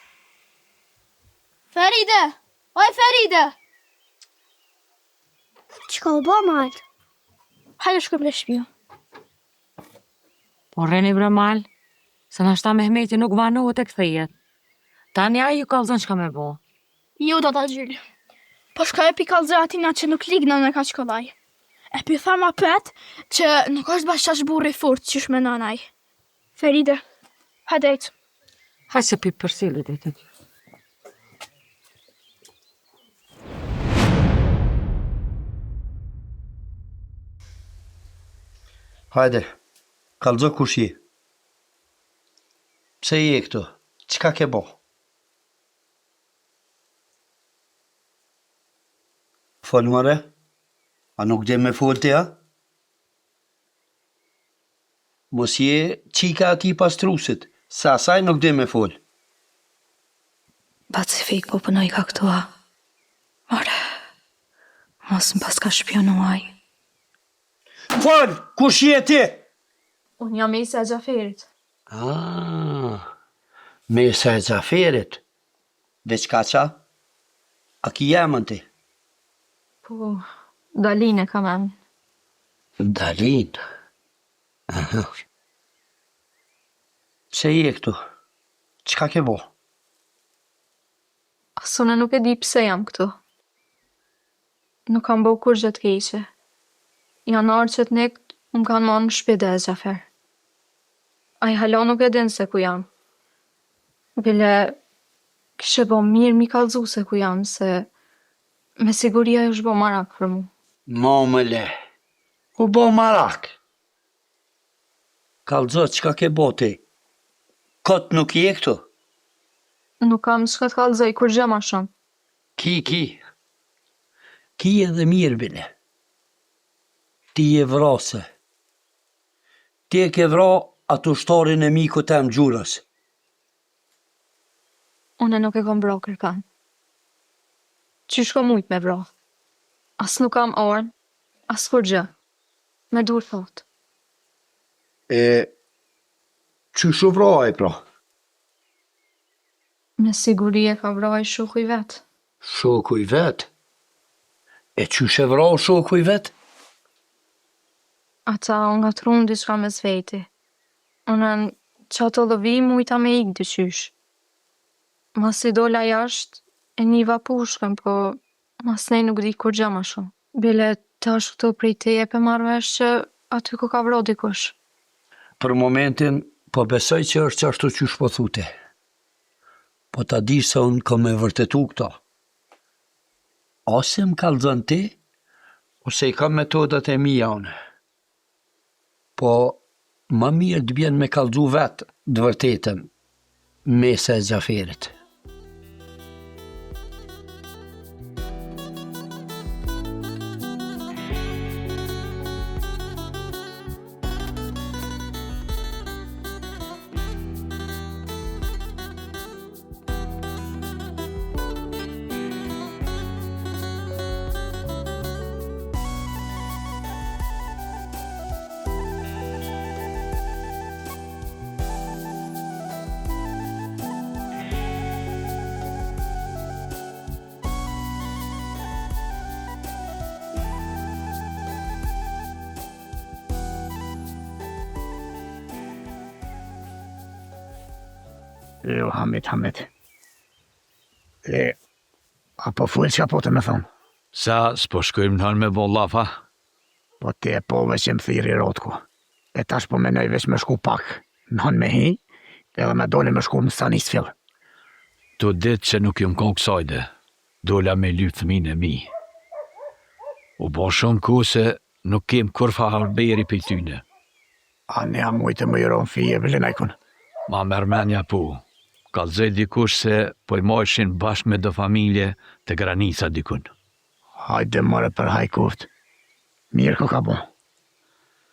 Feride! Oj, Feride!
Qka u bo, mal?
Hajde shkëm në shpiju.
Po rreni bre mal, se nashta Mehmeti nuk vanohet e këthejet. Tani a ju kalzën qka me bo.
Jo, do ta gjyllë. Po shka e pi kalzë atina që nuk ligna në ka qkolaj. E pi thama pet që nuk është bashkash burri furt që shme nanaj. Feride, hajde.
Hajde se pi përsilit e të ty.
Hajde, kalzo kush je. Pse je këtu? Qka ke bo? Folmare, a nuk dhe me fol të ja? Mos je qika ati pas trusit, Se asaj nuk di me fol.
Pacifik po punoj ka këtu a. More, mos më pas ka shpionuaj.
Fol, kush je ti?
Unë jam Mesa e Xhaferit.
Mesa e Xhaferit. Veçka qa? A ki jemën ti?
Po, Dalin e kam emrin.
Dalin. Pse je këtu? Qka ke bo?
Asune nuk e di pse jam këtu. Nuk kam bo kur gjë të keqe. Janë që të nekt, më kanë marrë në shpide e Xhafer. A i hala nuk e din se ku jam. Bile, kishe bo mirë mi kallëzu se ku jam, se me siguria ju shbo marak për mu.
Ma më le. Ku bo marak? Kallëzo, qka ke bo ti? Kot nuk je këtu?
Nuk kam shka të kallëzoj kur gjë ma shumë.
Ki edhe mirë bile. Ti je vrase. Ti e ke vra atë ushtarin e miku tem gjurës.
Une nuk e kom vra kërkan. Qysh kom mujt me vra? As nuk kam orën, as kur gjë. Me dur thot.
Qysh u vraj pra?
Me siguri e ka vraj shoku i vet.
Shoku i vet? E qysh e vra shoku i vet?
Ata unë nga trunë diçka me sveti. Unë që ato lëvi mujta me ik dyqysh. Mas i dola jashtë e niva pushkën, po mas nej nuk di kur gjë ma shumë. Bile tash këto prej teje pe marrëvesh që aty ku ka vro dikush.
Për momentin, po besoj që është qashtu qysh po thute. Po ta di se unë kom e vërtetu këto. Ose më kallëzën ti, ose i kam metodat e mija unë. Po, ma mirë të bjen me kallëzu vetë, dë vërtetën, Mesa e Xhaferit.
Jo, Hamit. Apo full që po të me thonë?
Sa s'po shkojmë në me bo lafa?
Po te po veç e më thiri rotku. E tash po menoj veç me shku pak. Në hën me hi, edhe me dole me shku në Stanis fill.
Tu ditë që nuk jëm kon kësajde, dola me lypë thëmin e mi. U bo shumë ku se nuk kem kur fa harberi për tyne.
A ne a mujtë më jëron fije vëllinajkun?
Ma mërmenja pu. Kallëzoj dikush se po i mojshin bashkë me do familje të granica dikun.
Hajde mëre për hajkuft. Mirë ko ka bo.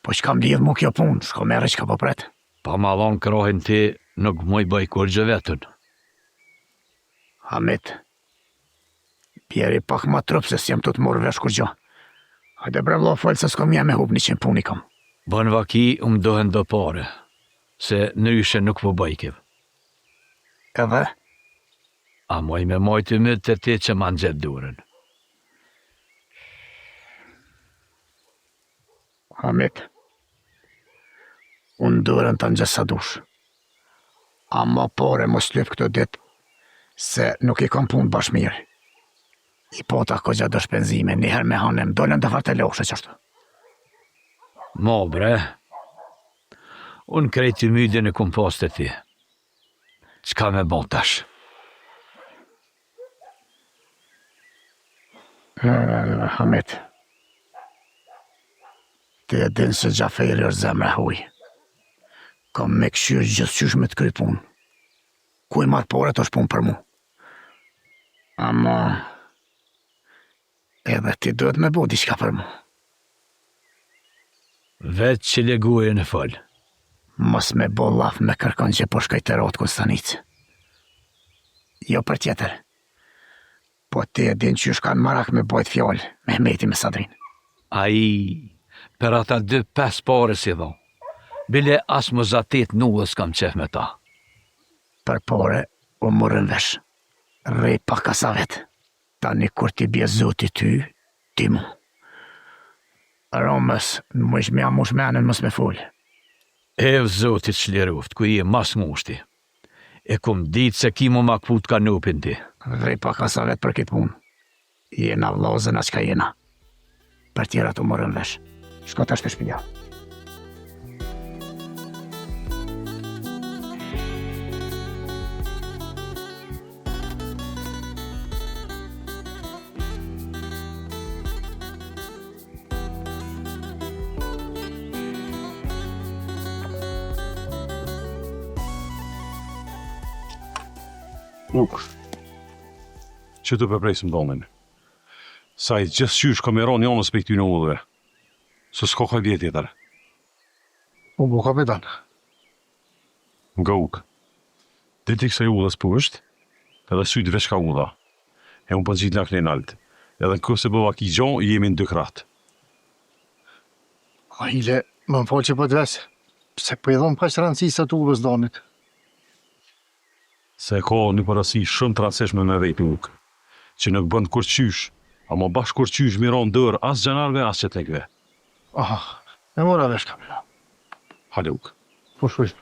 Po që kam lidh mu kjo punë, shko mere që ka po pret.
Pa ma dhonë krohin ti, nuk muj bëj kur gjë vetën.
Hamit, bjeri pak ma trup se s'jem të morë vesh kur gjë. Hajde brevlo folë se s'kom jam me hub 100 puni kam.
Bën vaki dohen do pare, se nëryshe nuk po bëjkev.
Edhe?
A moj me mojtë më të ti që ma në gjetë durën.
Hamit, unë durën të në gjësa dush. Ama pare mos lyp këto dit, se nuk i kam punë bash mirë. I pota ko gjatë do shpenzime, njëherë me hanem, dolen të fartë e loshe qështu.
Mo bre, unë krejti mydje në kompost e ti. Qka me bon tash?
Hamit, ti e din se Xhaferi është zemre huj. Kam me këshyrë gjithë qysh me të kry punë. Ku i marë pore të është punë për mu. Ama, edhe ti duhet me bo diçka për mu.
Vetë që leguje në fol.
mos me bo laf me kërkon që po shkoj të rotë Konstanicë. Jo për tjetër. Po ti e din që shkan marak me bojt fjallë, Mehmeti me Sadrin.
Per ata 2-5 pare si dho. Bile as më zatit nullës kam qef me ta.
Për pare, u morën vesh. Rej pa kasavet. Tani kur ti bje zoti ty, ti mu. Romës, më ishmja mushmenën mës me full.
Ev zotit shliruft, ku i e mas mushti. E kum ditë se ki mu makput ka nupin ti.
Rej pa kasavet për kitë punë. Jena vlozën a qka jena. Për tjera të morën vesh. Shko të shpeshpilja.
Nuk. Që të përpresëm donin. Sa i gjithë qysh ka me ronë jonës për këty në ullëve. Së s'ko ka vjetë jetër.
U bu kapitan.
Nga uk. Diti kësa i ullës për është, edhe sytë veç ka ulla. E unë për gjitë në akne naltë. Edhe në këse bëva ki gjonë, jemi në 2 kratë.
A ile, më më falë që për të vesë. Pse për edhon pas rëndësisë të ullës donit.
Se ka një përësi shumë të rasteshme me vejpi uk. Që nuk bënd kur qysh, ama bashkë kur qysh miron dërë as gjanarve, as qetekve.
Aha, e mora vesh kapitan.
Hale uk.
Po shkojsh.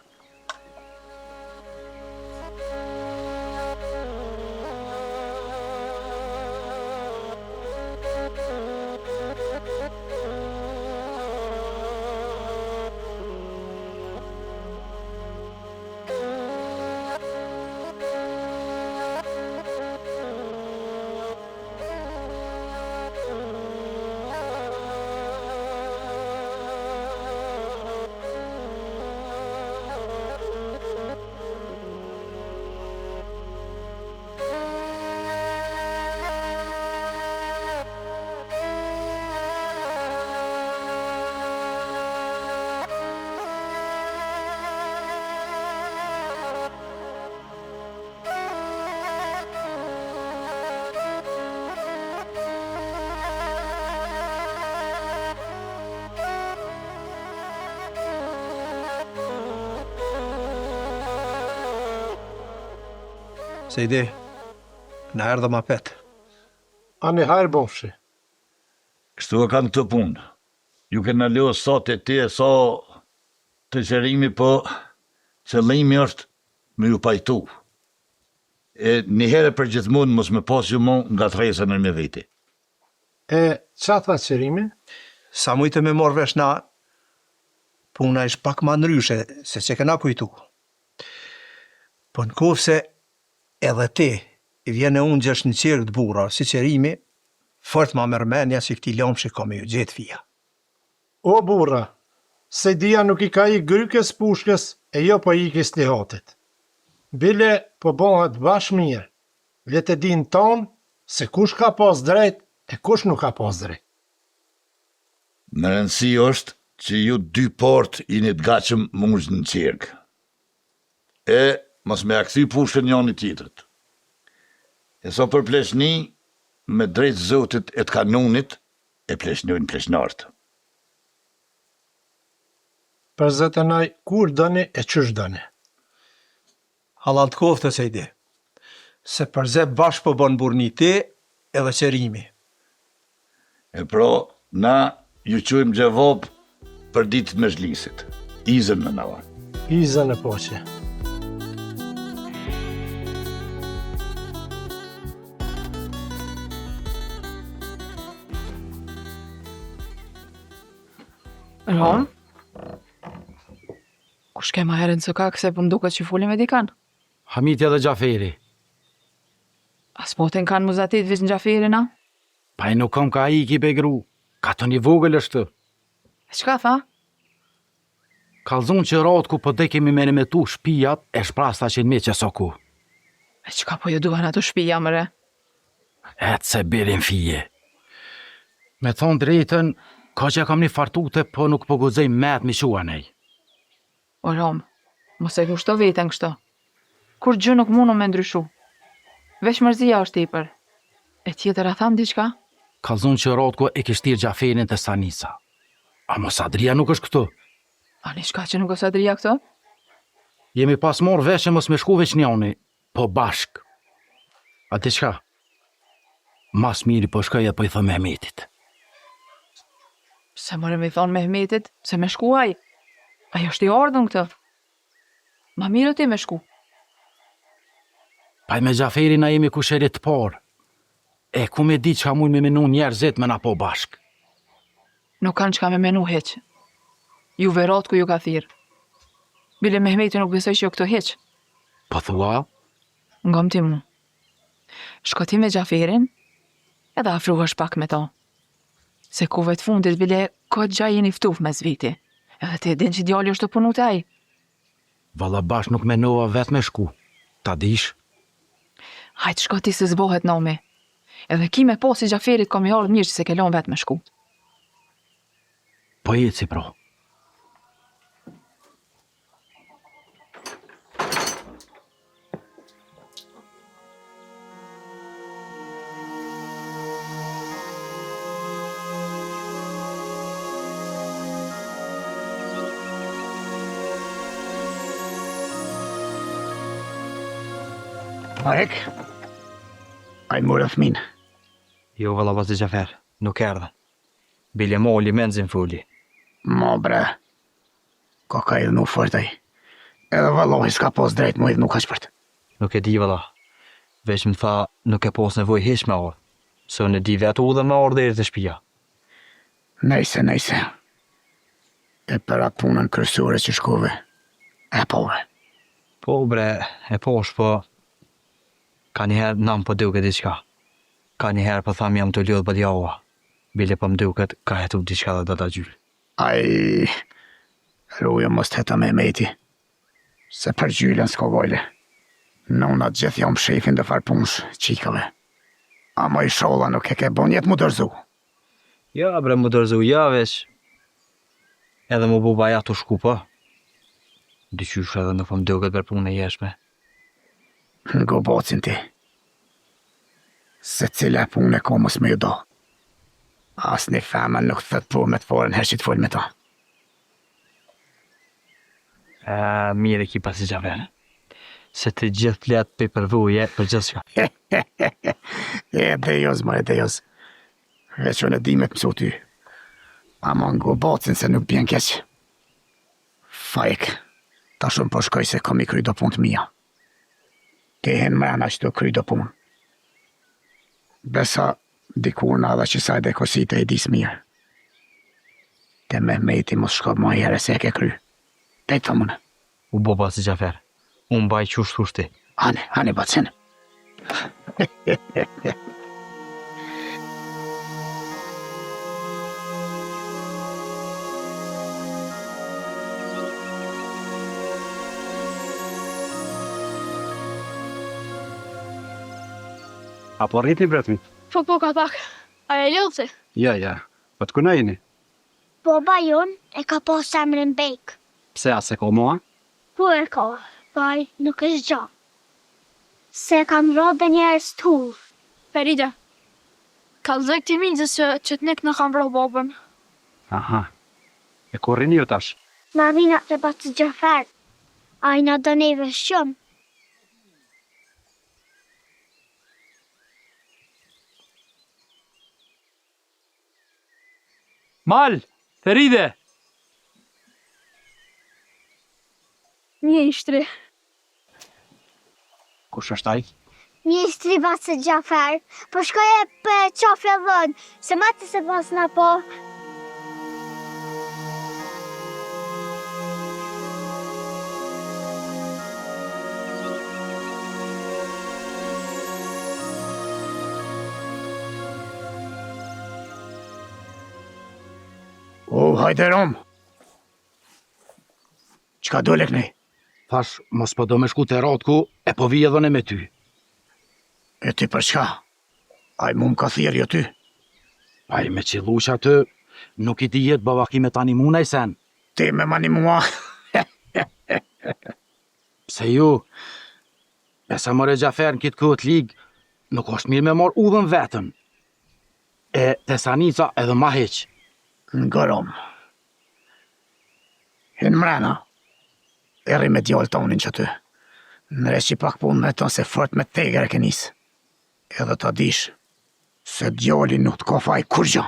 Se ide, në herë dhe ma petë.
A në herë bofshi.
Kështu e kanë këtë punë. Ju kena leo sot e ti e sa të qërimi, po qëllimi është me ju pajtu. E një herë për gjithmonë mos me pas ju mon nga tresën e me veti.
E qa tha qërimi?
Sa mujtë me morë vesh na, puna ish pak ma ndryshe, se që kena kujtu. Po në kofë se edhe ti, i vjene unë gjesh në qërë të bura, si qërimi, fort ma mërmenja si këti lomë që ka me ju gjithë fija.
O bura, se dia nuk i ka i grykës pushkës e jo po i kis një hatit. Bile po bëhet bash mirë, le të din tonë se kush ka pas drejt e kush nuk ka pas drejt.
Në rëndësi është që ju 2 port i një të gachëm mund në qirkë. E mos me akthy pushën njën i tjetrit. E so për pleshni, me drejt zotit e të kanunit, e pleshnojnë pleshnartë.
Për zëtënaj, kur dëni e qësh dëni?
Halal të koftë se ide, se përze bashkë po bënë burni ti edhe qërimi.
E pro, na ju qujmë gjevop për ditë me zhlisit. Izën në nava.
Izën e poqe.
Ron? Kush ke ma herën së kakë se për mduket që fulim e dikan?
Hamitja dhe Gjaferi.
As motin kanë muzatit vis në Gjaferi, na?
Pa i nuk kam ka i ki begru. Ka të një vogël është.
E qka tha?
Kalzun që ratë ku po dhe kemi me në me tu shpijat e shprasta që në me që soku.
E qka po ju duhan ato shpija, mëre?
Etë se birin fije. Me thonë drejten, ka që kam një fartute, po nuk po guzej met mi shua nej.
O Rom, mos e kushto veten kështu. Kur gjë nuk mundu me ndryshu. Veç mërzia është tepër. E tjetër a tham diçka?
Kallzon që Rotko e kishtir Gjaferin të Sanisa. A mos Adria nuk është këtu?
A një shka që nuk është Adria këtu?
Jemi pas morë vesh që mos me shku veç njoni, po bashk. A diçka? Mas miri po shkoj e po i thë Mehmetit.
Se mërë me thonë Mehmetit, se me shkuaj. Ajo është i ardhën këtë. Ma mirë ti me shku.
Paj me Gjaferin a jemi kusherit të parë. E ku me di që ka mujnë me menu njerëzit me na po bashk.
Nuk kanë që ka me menu heq. Ju verat ku ju ka thirë. Bile Mehmeti nuk besoj që jo këto heq.
Po thua?
Ngom ti mu. Shko ti me Gjaferin, edhe afruhesh pak me ta. Se kuve të fundit bile këtë gjaj jeni ftuf me zviti. Edhe ti din që djali është të punu të aj.
Valla bash nuk menova vet me shku. Ta dish?
Hajtë shko ti se zbohet nomi. Edhe ki me po si Gjaferit kom i ardhë mirë që se kelon vet me shku.
Po jetë si pro.
Marek, a i mërë fëmin.
Jo, valla pas Gjafer, nuk erdhe. Bile moli menzin fulli.
Ma bre, ka idhë nuk fërtaj. Edhe vallohi s'ka pos drejt mu idhë nuk ka shpërt.
Nuk e di valla. Veç më tha nuk e pos nevoj hish me orë. Se unë e di vetë u dhe me orë deri të shpia.
Nejse. E për atë punën kryesore që shkove. E pove.
Po bre, e posh po. Ka njëherë nam po duket diçka. Ka njëherë po tham jam të ljodh për djaua. Bile po më duket ka hetu diçka dhe data gjyll.
Ai, ruja mos të heta me meti. Se për gjyllën s'ka gojle. Nona gjithë jam shefin dhe farpunsh qikave. Ama i sholla nuk e ke bon jetë mu dërzu.
Ja bre mu dërzu, ja veç. Edhe mu bu baja të shku po. Dyqysh edhe nuk po më duket për punë e jeshme.
Ngo bocin ti. Se cila punë e komës me ju do. As një femën nuk thët po me të forën her që të folë me ta.
Mire ki pasi Gjafer. Se të gjithë letë pe përvuje për gjithë shka.
Dejoz, Veç unë e di me të mësu ty. Ama ngo bocin se nuk bjen keq. Fajk, ta shumë po shkoj se kom i kry do punë të mija. Ke hen mrena që do kry do punë. Besa dikur në adha që saj dhe kosite e dis mirë. Te Mehmeti mos shkop ma jere se e ke kry. Te të thëmune.
U bo pasi Gjafer. Unë baj qusht kushti.
Hane bacin.
Apo rritni bretmi?
Po ka pak. A e lëllëse?
Ja. Po të kuna jeni?
Baba jon e ka pas emrin Bek.
Pse as e ko moa?
Po e ka, paj nuk është gja. Se kam rrobë njerës tull.
Ferida, kallëzoj këti minjës që të nek në kam rrobë babën.
Aha. E ku rrini ju tash?
Marina të batë Gjafer. A i në do neve shumë.
Mal, Feride!
Mjeshtri.
Kush është ai?
Mjeshtri batë Gjafer. Po shkoj e për qafja dhën. Se mati se pas në po.
Hajde Rom. Qka dole kënej?
Thash, mos po do me shku të Rotku, e po vije dhëne me ty.
E ty për shka? A i mu më ka thirë jo ty?
A i me qilu që aty, nuk i ti jetë bavaki me tani muna i sen.
Ti me mani mua?
Pse ju? E sa more Gjafer në kitë këtë ligë, nuk është mirë me marrë udhën vetën. E Tesanica edhe ma heq.
Në gorom. Hynë mrena. Eri me djallë tonin që ty. Nëre që pak punë me tonë se fort me tegër e kënisë. Edhe ta dish se djalli nuk të kofaj kur gjë.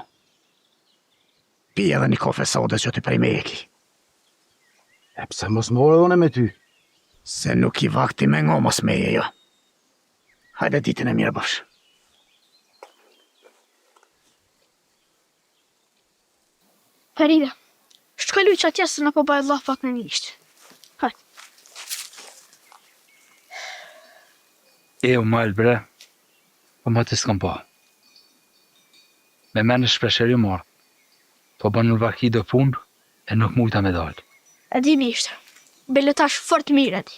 Pi edhe një kafe soda që ty prej me eki.
E pse mos morë dhone me ty?
Se nuk i vakti me ngo mos meje jo. Hajde ditën e mirë bësh.
Ferida, shkëlluj që atje se në po bëjë lafat në njështë. Hajde.
U malë bre, po më të s'kam pa. Me menë shpresheri marë, po bënë në varki do punë, e nuk mujta me dalë.
E di mishtë, bile tash fort mirë e di.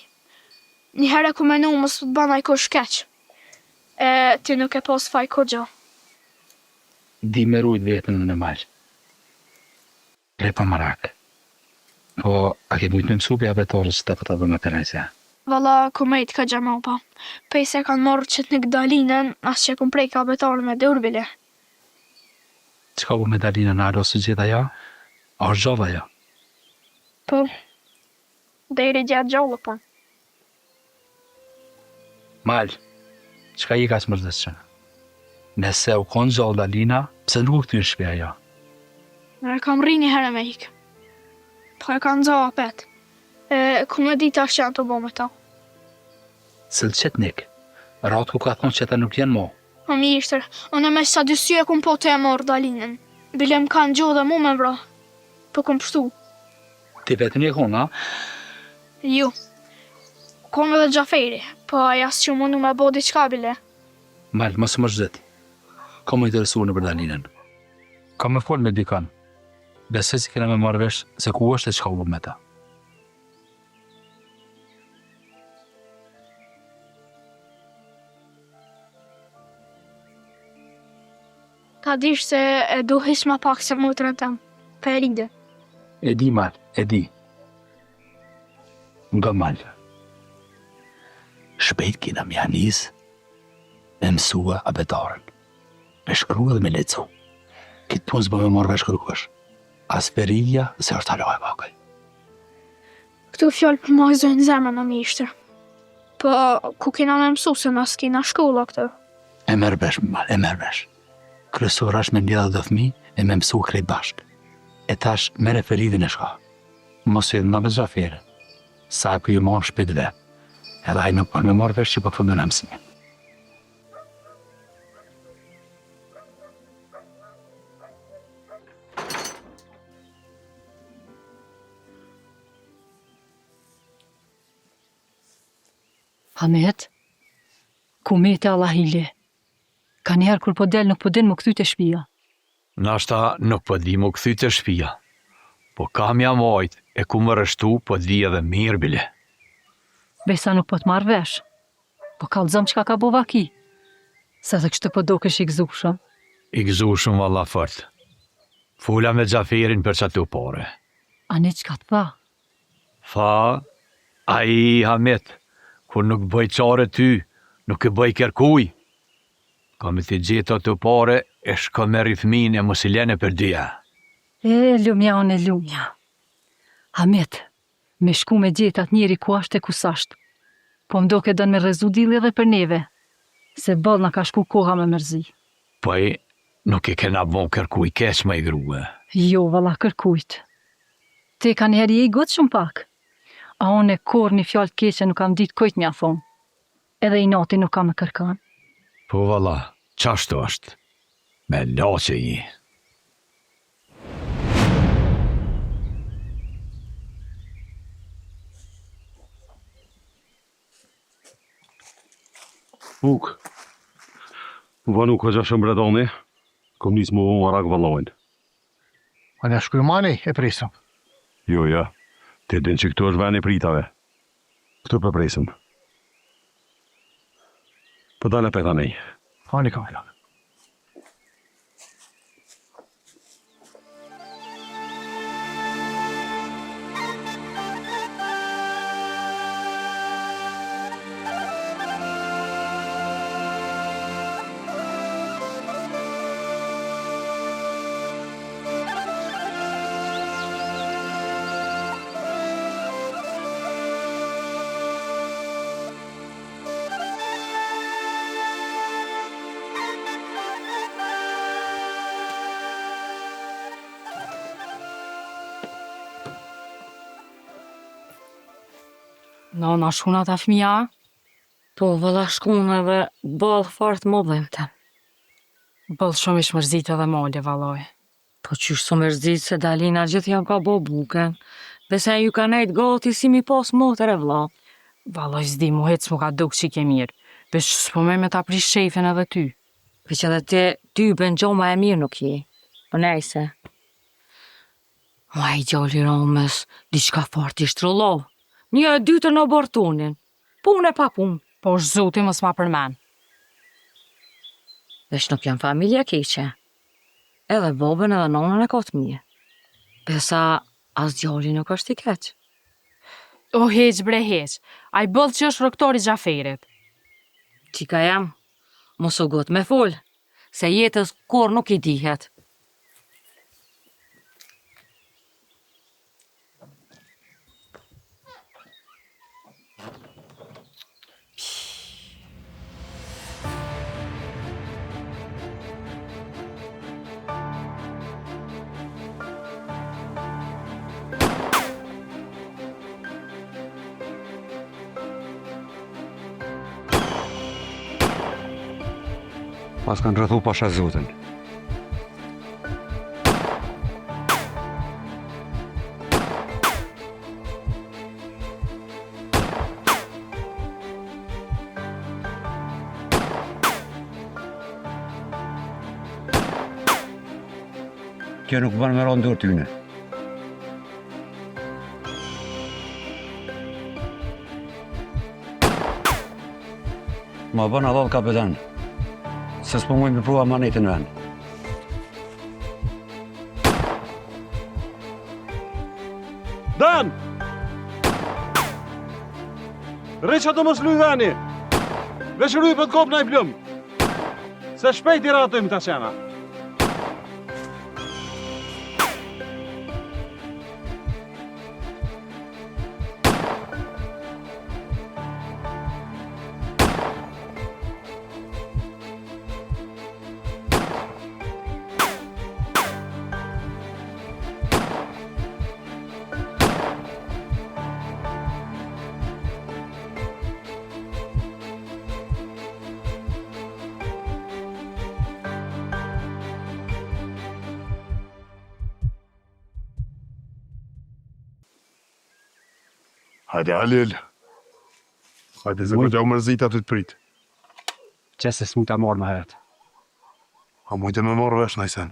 Një herë ku menu mos të bëna i ko shkeq, e ti nuk e pos faj ko gjo.
Di me rujt vetën në malë. Bre pa marak. Po, a ke mujt me mësu për abetorës të për të dhe me Teresa?
Valla, ku me i të ka gjema pa. Pej se kanë morë që të në dalinën, as që kom prej ka abetorën me dur bile.
Qka ku me dalinën a rosë gjitha ja? A është gjova ja?
Po, deri gjatë gjollë po.
Malë, qka i ka së mërdës që? Nëse u konë gjallë dalina, pse nuk u këtyrë shpeja ja?
Në kam ri një herë me ikë. Po e kanë zoha petë. Ku me dita është që janë të bo me ta.
Sëllë qëtë nikë, ratë ku ka thonë që ta nuk jenë mo.
O mi ishtër, unë me sa dy sy e kum po të e morë dalinën. Bile më kanë gjo dhe mu me vra. Po kum pështu.
Ti vetë një konë, a?
Ju. Konë edhe Gjaferi, po aja së që mundu me bo diqka bile.
Malë, mësë më shdet. Ka më interesu në për dalinën. Ka me folë me dikan. Besoj si kena me marrë vesh se ku është e qka u me ta.
Ta dish se e du hish ma pak se motrën tem. Feride.
E di, Malë, e di. Nga Malë. Shpejt kina mja njës me mësua abetarën. Me shkru edhe me lecu. Kitë punë s'bë me marrë vesh kërkush. As Feridja se është halo e bakaj.
Këtu fjallë për ma zojnë zemrë në mishtër. Po, ku kina me mësu se nësë kina shkolla këtë?
E merë vesh, Malë, e merë vesh. Kryesor është me ndjedha dhe fëmi e me mësu krejt bashk. E tash mere Feridin e shka. Mos e nga me Gjafere. Sa e për ju marrë shpit dhe. Edhe ajë nuk për me marrë vesh që për fëndën e mësimin.
Hamet, ku me të Allahili. Ka njerë kur po del nuk po din më këthy të shpia.
Nashta nuk po di më këthy të shpia. Po kam ja mojt e ku më rështu po di edhe mirë bile.
Besa nuk po të marrë vesh. Po kallëzëm qka ka bova ki. Sa të kështë po do kësh i gëzushëm.
I gëzushëm valla fort. Fula me Gjaferin për qatu pare.
A ne qka të pa?
Tha, a i Hamet, kur nuk bëj qare ty, nuk e bëj kërkuj. Ka me t'i gjitha të pare, e shko me rithmin e mos i lene për dyja.
E, lumja unë e lumja. Hamet, me shku me gjetat njeri ku ashtë e kusasht. Po mdo ke dënë me rezu dili edhe për neve, se bal në ka shku koha me mërzi.
Po i, nuk i kena bon kërkuj keq me i grue.
Jo, valla kërkujt. Te ka njeri e i gotë shumë pak. A unë e kor një fjallë keqe nuk kam ditë kojt mja thonë. Edhe i nati nuk kam e kërkan.
Po valla, qashtu është. Me lache i.
Buk. Vanu ka gjashëm bredoni, kom njës më vëmë arak vëllojnë.
A ne shkujmani e prisëm?
Jo, ja. Te din që këtu është veni pritave. Këtu për prisëm. Për dale për tani.
Hani ka ilan.
Nona shkun ata fëmija?
Po, valla shkun edhe bëllë fart më dhemte.
Bëllë shumë ish mërzit edhe mole, valoj.
Po qysh së mërzit se Dalina gjithë janë ka bo buken. Dhe se ju ka nejt gati si mi pas motër e vlla.
Valoj s'di mu hec mu ka duk që i ke mirë. Besh s'pomej me ta prish shefin edhe ty.
Veq edhe ty ben gjo ma e mirë nuk je. Po nejse. Ma i gjalli Ramës, diçka fort i shtrollov. Një e dytër në abortonin. Punë e pa punë.
Po është zoti mos ma përmen.
Vesh nuk janë familja keqe. Edhe babën edhe nonën e ka të mirë. Besa as djalli nuk është i keq.
O heq bre heq, a i bëllë që është roktori Gjaferit.
Qika jam, mos u got me fol, se jetës kur nuk i dihet.
Pas kanë rrethu pasha zotin. Kjo nuk bën me rënë dorë tyne. Ma bën adhall kapetan. Se s'po mujnë me prua manetin vend.
Dan! Rreqa të mos luj veni! Veç rruj për të kopë na i plëm! Se shpejt i ratojmë të qena!
Hajde Halil. Hajde se kërgja u mërzita të të prit.
Qese s'mu ta marrë më heret.
A mujtë me marrë vesh najsen.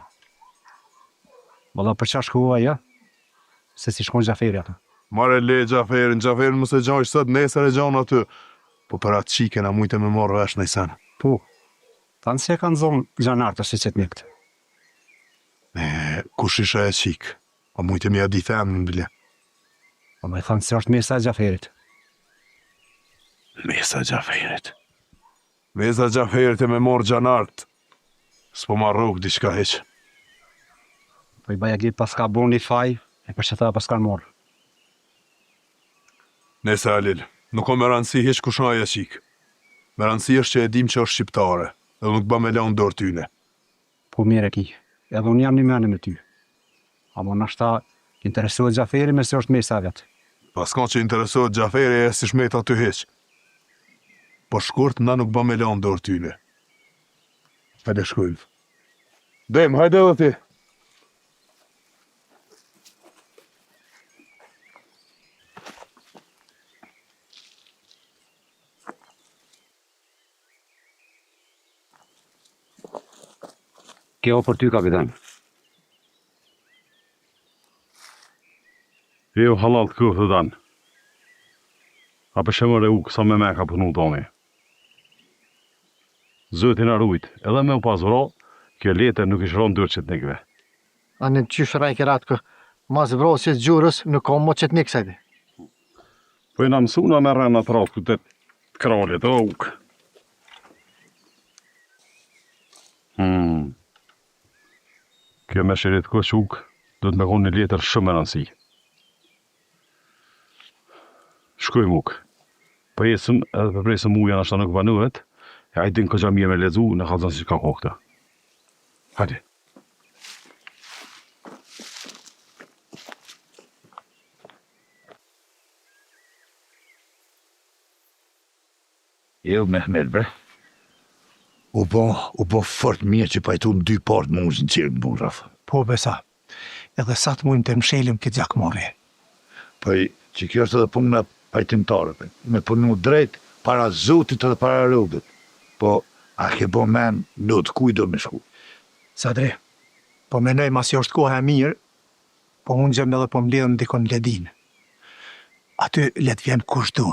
Valla për qa shkua ja? Se si shkon Gjaferi atë.
Mare le Gjaferin mëse gjaj sot, nesër e gjan aty. Po për atë qiken a mujtë me marrë vesh najsen.
Po, tanë se kanë zonë gjanartë është që të mjekët.
Kush isha e qik? A mujtë me adi themë në bile.
Po me thanë se është mesa e Gjaferit.
Mesa e Gjaferit. Mesa e Gjaferit e me morë gjanart. S'po ma rrugë diçka heq.
Po i baja gjithë pas ka bo një faj, e për që tha pas kanë morë.
Nese Halil, nuk o me rëndësi heq kushna e qik. Me rëndësi është që e dim që është shqiptare, dhe nuk ba me lanë dorë tyne.
Po mire ki, edhe unë jam një mene me ty. Amo nashta interesohet Gjaferi me se është mesa e vetë.
Pas ka që interesohet Gjaferi e si shmeta të heq. Po shkurt, na nuk ba me lanë dorë tyne. Hajde shkujmë. Dem, hajde dhe ti.
Kjo për ty, kapitan.
Jo halal të këfë të danë. A për shemër e u kësa me ka punu toni. Zëtin arrujt, edhe me u pasura, kjo lete nuk ishë ronë dërë qëtë nekve.
A në qysh rajke ratë kë, mas vrosjes gjurës nuk ka mo qëtë nekë sajdi.
Po i në mësuna me rëna të ratë këtë të kralit, o ukë. Kjo me shirit kësh ukë, do të me konë një letër shumë e nënsi. Shkojmë ukë. Për jesëm edhe për presëm uja nështë nuk banuhet, e a i din këgja mje me lezu në kalëzën si ka kokëta. Hajde.
Jo, Mehmet, bre. U bo fort mirë që pajtu në 2 partë më uzin qirë në burraf.
Po besa, edhe sa të mujmë të mshelim këtë gjakmorje.
Poj, që kjo është edhe punë pajtimtare, me punu drejt para zotit edhe para rrugët. Po, a ke bo men, not kuj do me shku?
Sadri, po menoj mas jo është koha e mirë, po unë gjem edhe po mbledhën dikon ledin. Aty let vjen kush du.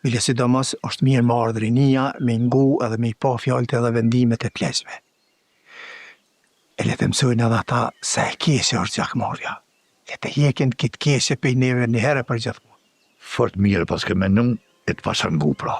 Bile sidomos është mirë më ardhrinia, me ngu edhe me i pa fjallët edhe vendimet e plesme. E le të mësojnë edhe ata se e keshe është gjakmarja. Le të hekin këtë keshe pej neve një herë për gjithmonë.
Fort mirë pas ke menun e të pasën ngu pra.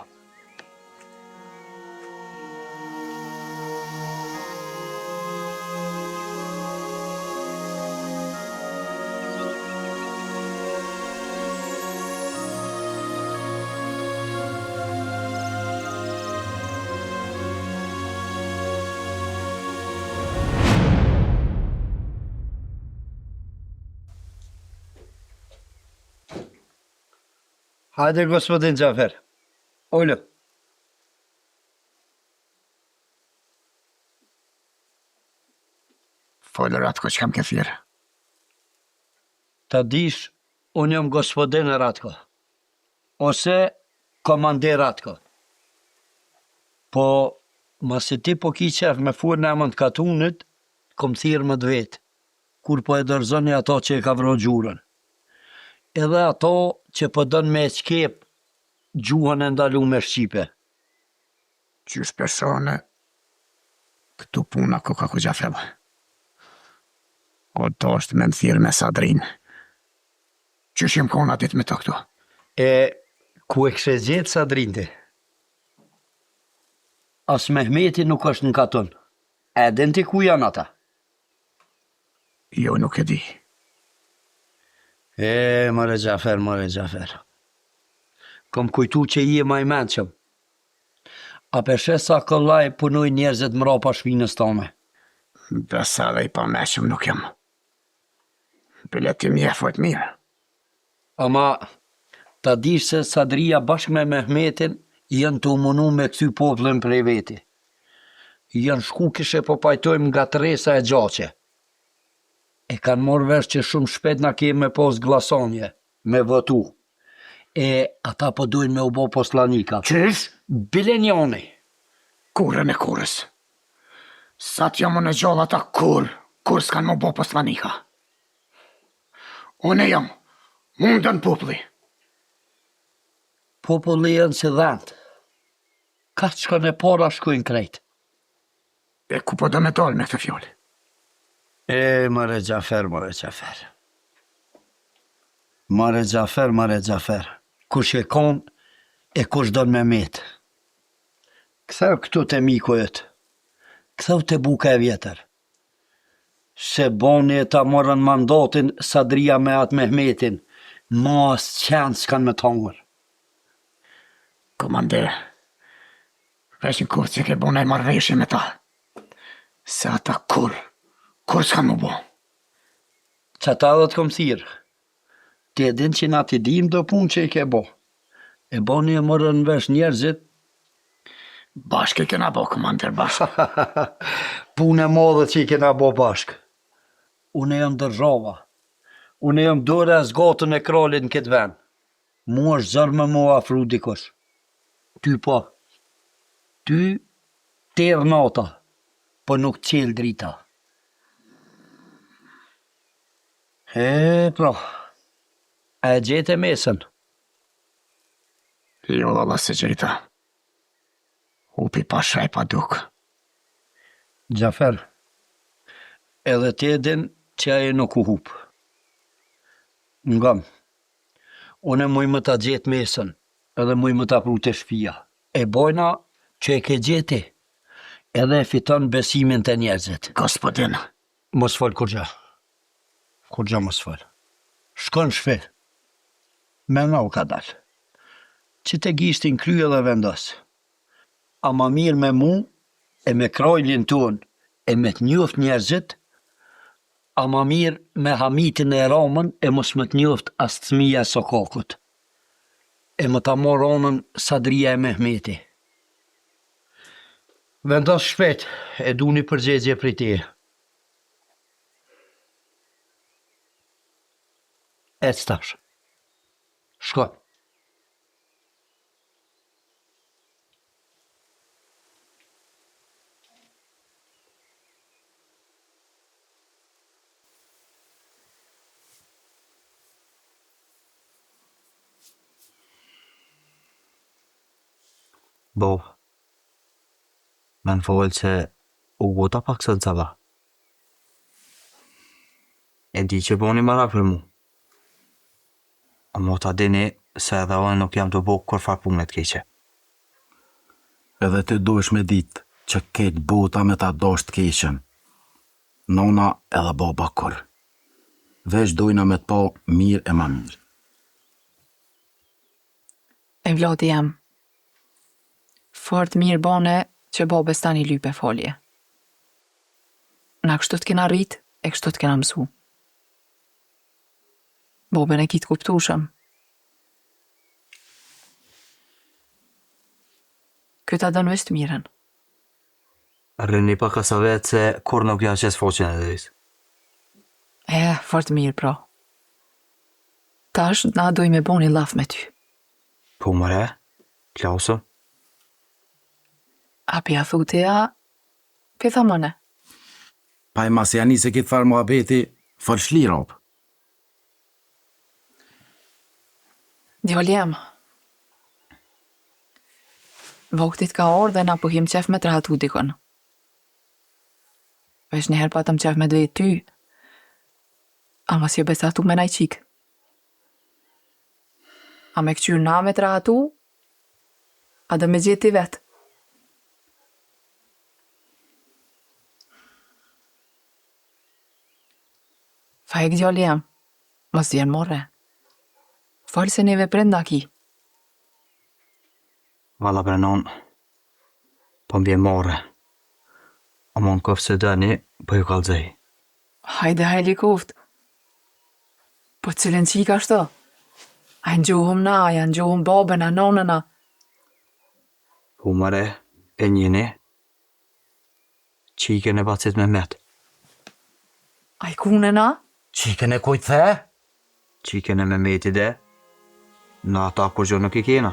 Hajde, gospodin Gjafer. Ojlo.
Folë Ratko që kam këthirë.
Ta dish, unë jam gospodin Ratko. Ose komander Ratko. Po, masi ti po ki qef me fur në emën të katunit, kom thirë më dvetë, kur po e dërzoni ato që e ka vro gjurën. Edhe ato që po dënë me qkep gjuhën e ndalu me Shqipe.
Qysh persone, këtu puna ko ka ku gjafel. O to është me më thirë me Sadrin. Qysh jem kona dit me të këtu?
E, ku e kështë gjithë Sadrin ti? As Mehmeti nuk është në katun. E din ti ku janë ata?
Jo, nuk e di.
E, mare Gjafer. Kom kujtu që i e ma i menqëm. A peshe sa këllaj punoj njerëzit mra pa shpinës tome.
Besa dhe i pa meqëm nuk jam. Bile ti mje fort mirë.
Ama, ta dish se Sadria bashkë me Mehmetin janë të umunu me këty poplën prej veti. Janë shku kishe po pajtojmë nga Teresa e Gjaqe. E kanë morë vesh që shumë shpet na kemë me pos glasonje, me votu. E ata po dujnë me u bo poslanika.
Qysh?
Bile njoni.
Kurën e kurës. Sa t'jam në gjallë ata kur s'kanë më bo poslanika. Unë jam, mundën populli.
Populli janë si dhëndë. Ka që shkën e para shkujnë krejt.
E ku po do me dalë me këtë fjollë?
E, mare Gjafer. Mare Gjafer. Kush e kon, e kush do me metë. Këtheu këtu të miku jëtë. Këtheu të buka e vjetër. Se boni e ta morën mandatin Sadria me atë Mehmetin, mas qenë s'kan me tongër.
Komander, veç në kur që ke bona e marrëveshje me ta. Se ata kur s'kan më bo?
Që ta dhe të kom thirë. Ti e din që na ti dim do pun që i ke bo. E boni e morën vesh njerëzit.
Bashkë i kena bo, komander, bashkë.
Punë e modhe që i kena bo bashkë. Une jam dërzhova. Une jam dore e zgatën e kralit në këtë ven. Mu është zërë me mu afru dikush. Ty po. Ty tërë nata, po nuk qelë drita. E, pra, e gjete mesën?
Jo, Allah se gjeta. Hupi pa shaj pa duk.
Gjafer, edhe ti e din që aje nuk u hup. Ngam, une muj më ta gjetë mesën, edhe muj më ta pru të shpia. E bojna që e ke gjeti, edhe e fiton besimin të njerëzit.
Gospodin.
Mos fol kur gja. Kur gja mos fol. Shkon shfe. Me nga u ka dal. Që te gishtin krye dhe vendos. A ma mirë me mu, e me krojlin ton, e me të njoft njerëzit, a ma mirë me hamitin e ramën, e mos me të njoft as të thmija sokakut. E më ta mor onën Sadria e Mehmeti. Vendos shpejt, e du një përgjegje prej teje. Ec tash. Shko.
Bo, me në folë që u gota pak së të cava. E di që boni mara për mu. A mo ta dini se edhe onë nuk jam të bo kërfar punet keqe.
Edhe të duhesh me ditë që ketë bota me ta dosh të keqen. Nona edhe baba kur. Veç dojna me të po mirë e ma mirë.
E vlodi jam. Fort mirë bane që babes tani lype folje. Na kështu të kena rrit, e kështu të kena mësu. Boben e kitë kuptushëm. Këta dënë veç të miren.
Rrini pa kësa vetë se kur nuk janë qes foqen e dhejës.
Fort mirë, pra. Tash, na doj me bo një laf me ty.
Po mëre, Klausë?
A pja thuteja, pitha mëne.
Pa i mas janë se kitë farë muhabeti, farë shli ropë.
Djali jam. Voktit ka orë dhe na pohim qef me të rahatu dikon. Vesh njëherë patëm qef me dvejt ty, a mas jo besatu me naj qik. A me këqyr na me të rahatu, a dhe me gjithi vetë. Fajek djali jam, mos djenë morre. Falë se neve prenda ki.
Valla brenon, po mbje morre. A mon kofë se dëni, po ju kalzej.
Hajde hajli koft. Po cilën qika shto? A në gjuhëm na, a në gjuhëm babën, a nonëna.
Po mëre, e njëni, qike në bacit me met.
A i kune na?
Qike në kujtë the?
Qike në me meti dhe, në ata kur gjo nuk i kena.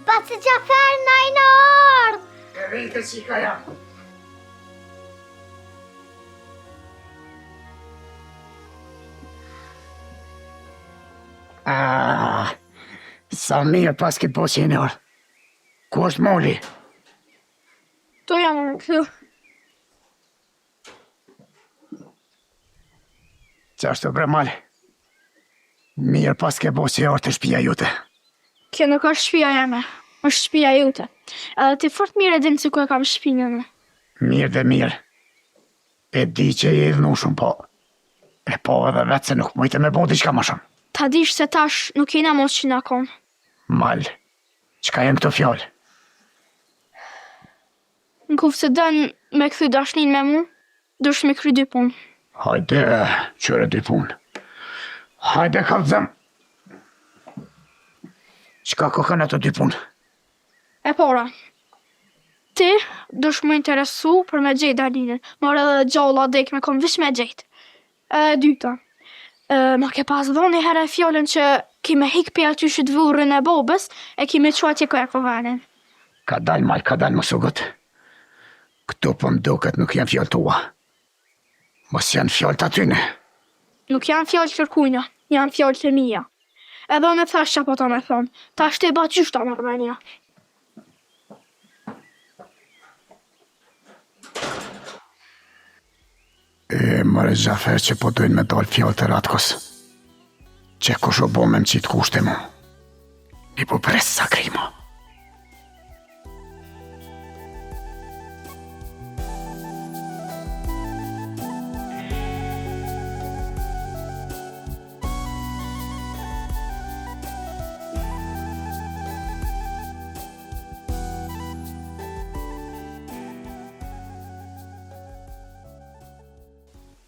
Baci Gjafer, najnë ardhë!
E rejtë qika jam. Sa mirë pas këtë po që orë. Ku është moli?
To jam në këtu.
Qashtu bre mali? Mirë pas këtë po që orë të shpia jute.
Kjo nuk është shpia jeme, është shpia jute. Edhe ti fort mirë e dinë që ku e kam shpinën me.
Mirë dhe mirë. E di që je dhënu shumë po. E po edhe vetë se nuk mujtë me bo diçka më shumë.
Ta dish se tash nuk jena mos që na kon.
Mal, qka jem këto fjallë?
Në kufë se dënë me këthy dashnin me mu, dush me kry dy punë.
Hajde, qëre dy punë. Hajde, kalëzëm. Qka kokën ato dy punë?
E pora, ti dush me interesu për me gjejt Alinën, mor edhe gjalla dek me kom vish me gjejt. E dyta, ma ke pas dhonë një herë e fjallën që ki me hik për aty shit vurën e bobës, e ki me qua që koja kovanin.
Ka dal mal, ka dal më sugut. Këtu për më duket nuk janë fjallë tua. Mos janë fjallë të atyne.
Nuk janë fjallë kërkujna, janë fjallë të mija. Edhe në thash që po ta me thonë, ta shte ba qysh ta mërmenja.
Mëre Gjafer që po dojnë me dalë fjallë të ratkos. Që kush o bo me më qitë kushte mu. I po presë sakrimo.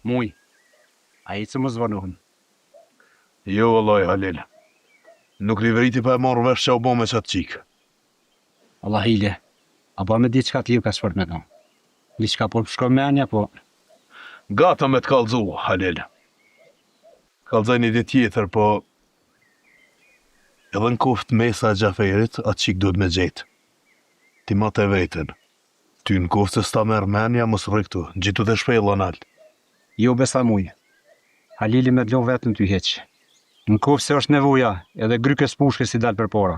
Muj. A i që më zvënohën.
Jo, Allah, Halil. Nuk livriti pa e marrë vesh që u bo me qatë qikë.
Allah hile. A ba me di qka t'ju ka shpër me kam. Li qka po shko menja, po...
Gata me t'kallzu, Halil. Kallzaj një ditë tjetër, po... Edhe në kuft mesa e Gjaferit, atë qik duhet me gjetë. Ti ma të vetën. Ty në kuft se s'ta merë menja, mos rëktu, gjitu të shpejlo në altë.
Jo besa muj. Halili me t'lo vetën ty heqë. Në kuft se është nevoja, edhe grykës pushkës si dalë për para.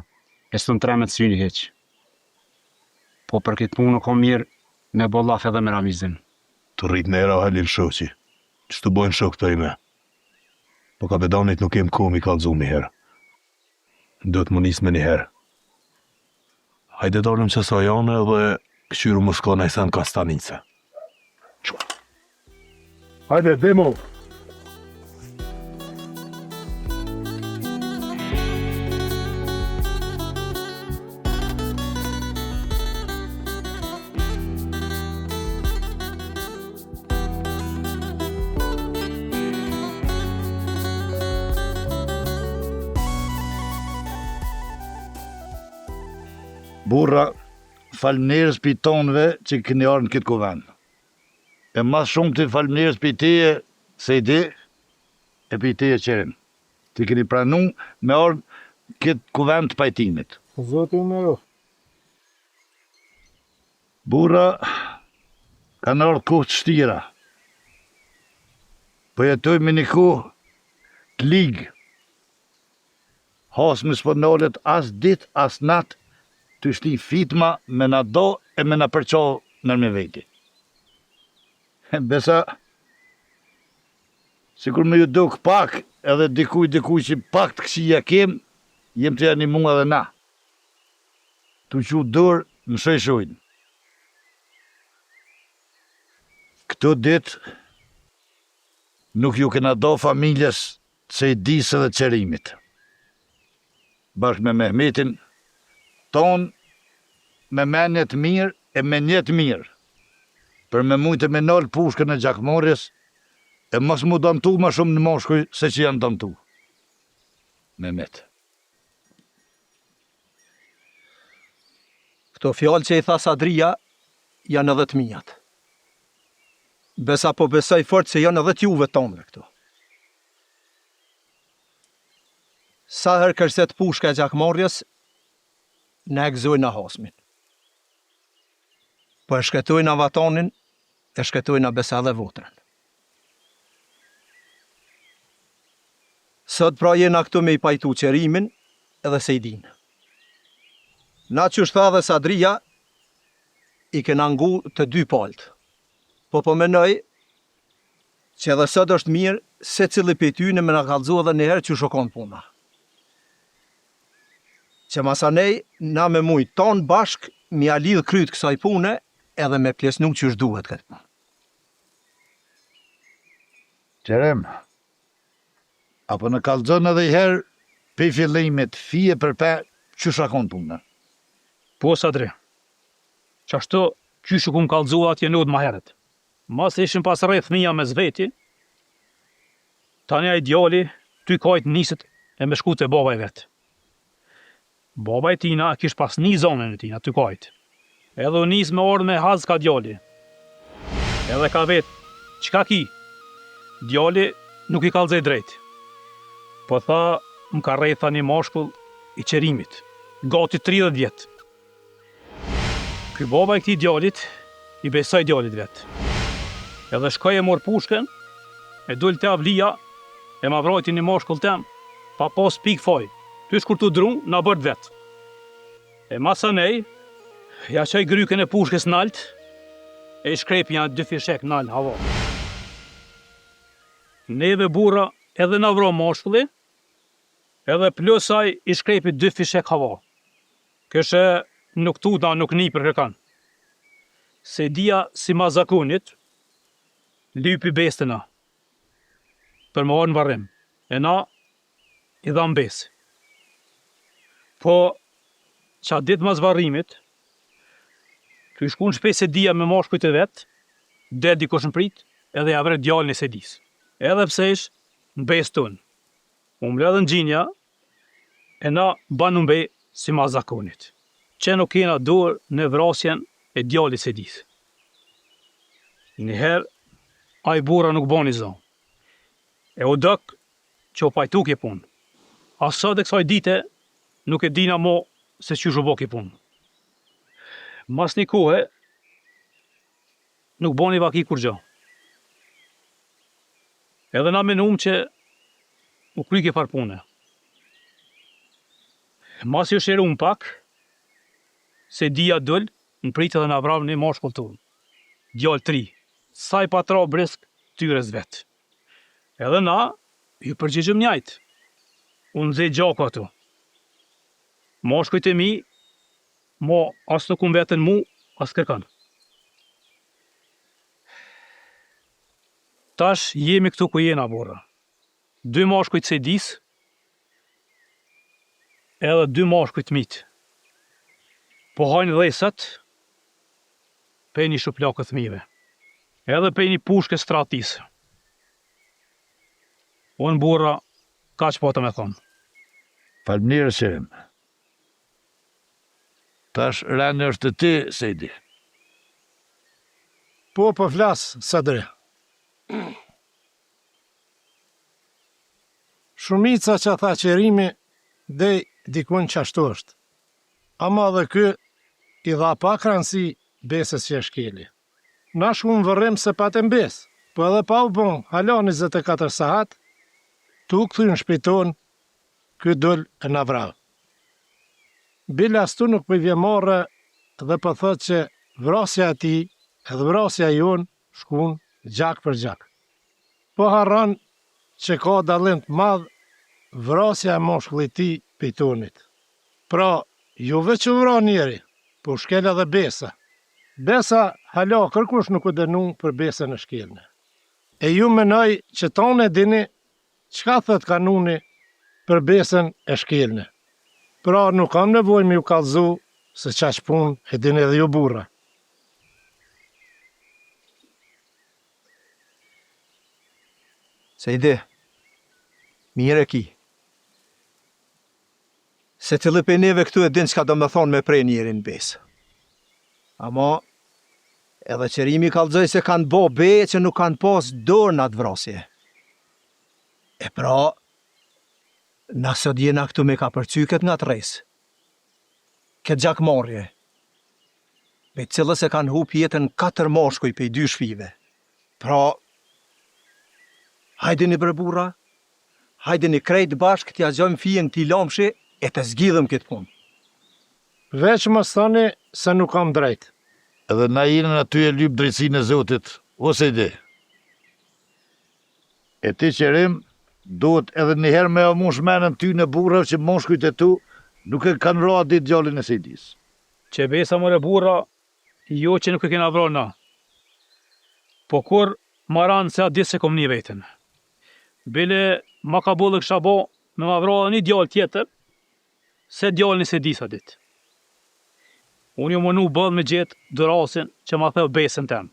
E së të në tremet syni heqë. Po për këtë punë nuk o mirë me bo laf edhe me ramizin.
Të rrit në era Halil shoqi. Që të bojnë shok të ime. Po kapetanit nuk kem kohë mi kallzu mi herë. Do të më nisë me një herë. Hajde dalëm që sa janë dhe këshyru më shko në isen Kastanice. Hajde, demo!
Burra, falënderës për tonëve që këni arë në këtë kuven. E mas shumë të falënderës për teje se i di, e për teje qerin. Të këni pranu me arë këtë kuven të pajtimit.
Zotë u mero.
Burra, kanë ardhë kohë të shtira. Po jetoj me një kohë të ligë. Hasë më s'pëndolet as dit, as natë, të shti fitma me na do e me na përqo nër me veti. Besa, si kur me ju duk pak, edhe dikuj që pak të kësia kem, jem të janë i mua dhe na. Tu që dorë në shojshojnë. Këto dit, nuk ju kena do familjes se i disë dhe qerimit. Bashkë me Mehmetin, tonë me menjet mirë e me njetë mirë, për me mujtë me nëllë pushkën e gjakmorjes, e mos mu dëmtu ma shumë në moshkuj se që janë dëmtu. Mehmet.
Këto fjallë që i tha Sadria, janë edhe të mijat. Besa po besoj fort se janë edhe t'juve tonëve këto. Sa herë kërset pushka e gjakmorjes, ne e gëzojnë a hasmin. Po e shketojnë a vatonin, e shketojnë a besa dhe votrën. Sot pra jena këtu me i pajtu qerimin edhe se i dinë. Na që shta dhe Sadria, i kena ngu të dy paltë. Po menoj që edhe sot është mirë se cili për tyne me na kallëzu edhe njëherë që shokon puna. Që masanej, na me mujtë tonë bashk, mi a lidhë krytë kësaj pune, edhe me plesnu që është duhet këtë punë.
Qerem, apo në kallëzën edhe i herë, pe fillimit, fije për pe, që shakon punë?
Po, Sadri, që ashtu që shukum kallëzu atje nodë ma heret. Mas ishim pas rreth mija me zveti, tani a i djali, ty kajt niset e me shku të baba i vetë. Baba i tina kish pas një zonën e tina, ty kajt. Edhe u nis me orë me haz ka djali. Edhe ka vetë, qka ki? Djali nuk i kallëzej drejt. Po tha, më ka rejtha një mashkull i qerimit, gati 30 vjetë. Ky baba i këti djalit, i besoj djalit vetë. Edhe shkoj e mor pushken, e dull të avlia, e ma vrojti një mashkull tem, pa pos pik foj. Ty shkur të drun, na bërd vetë. E masanej, ja qaj gryken e pushkes nalt, e i shkrepja 2 fishek nalt hava. Neve burra edhe na vro mashkulli, edhe plusaj i shkrepi 2 fishek hava. Këshe nuk tuta, nuk ni për kërkan. Se dia si ma zakonit, lypi bestena, për më orë në varrim, e na i dham besi. Po, qa ditë mas varrimit, të i shku në shpes e dia me mashkujt e vetë, dhe dikosh në prit, edhe ja vret djalin e Sedis. Edhe pse ish në besë tonë. U mbledhën gjinja, e na banë mbe si ma zakonit, që nuk kena dorë në vrasjen e djalit Sedis. Njëherë, a i bura nuk bani zonë. E u dëk që u pajtu ke punë. Asa dhe kësaj dite, nuk e dina mo se që shubo ke punë. Mas një kohë, nuk bani vaki kur gjo. Edhe na menum që u kry ke far pune. Mas ju shiru më pak, se dia dëll, në pritë dhe në avram një mashkull tonë. Djallë 3, sa i patra brisk tyres vetë. Edhe na, ju përgjigjëm njajtë. Unë zë gjako ato. Mashkujt e mi, mo as nuk unë vetën mu, as kërkan. Tash jemi këtu ku jena, borra. 2 mashkujt Sedis, edhe 2 mashkujt mitë. Po hajnë dhejsat, pe një shuplakët mive, edhe pe një pushke stratisë. Unë burra, ka që pata me thonë.
Falmirë Selim. Tash rani është të ti, Sejdi.
Po flasë, Sadri. Shumica që tha qërimi, dhe dikun që ashtu është. Ama dhe kë, i dha pak rëndësi besës që shkeli. Na shumë vërrim se patem besë, po edhe pa u bon, hala 24 sahat, tu këthy në shpiton, kë dull e në vrau. Bila stu nuk për vjemarë dhe për thot që vrasja ti edhe vrasja jonë shkun gjak për gjak. Po harran që ka dalim të madh vrasja e moshkullit ti pitonit. Pra, juve që vra njeri, po shkel edhe besa. Besa hala kërkush nuk u dënu për besën e shkelne. E ju menoj që tonë e dini qka thët kanuni për besën e shkelne. Pra nuk kam nevoj me ju kallëzu se qaq pun e dini edhe ju burra. Se ide, mire ki. Se të lëpe neve këtu e din qka do me thonë me prej njerin besë. Ama, edhe qërimi kallëzoj se kanë bo beje që nuk kanë pas dorë në atë vrasje. E pra, nëse djena këtu me ka përcyket nga të resë. Këtë gjak marje, me cilës e kanë hup jetën 4 mashkuj pe 2 shpive. Pra, hajde një bërburra, hajde një krejt bashkë t'ja gjojmë fijen t'i lamshi e të zgjidhëm këtë punë. Veç më thoni se nuk kam drejt.
Edhe na jenën aty e lyp drejtsinë e Zotit, ose ide. E ti qërim, duhet edhe njëherë me amush menën ty në burrav që moshkujt e tu nuk e kanë ra ditë gjallin e Sedis.
Që besa mëre burra, jo që nuk e kena vra na. Po kur maran se a disë se kom një vetën. Bile ma ka bollë kësha bo me ma vra një djallë tjetër, se djallin e Sedis a ditë. Unë jo mënu bëllë me gjithë dërasin që ma theu besën temë.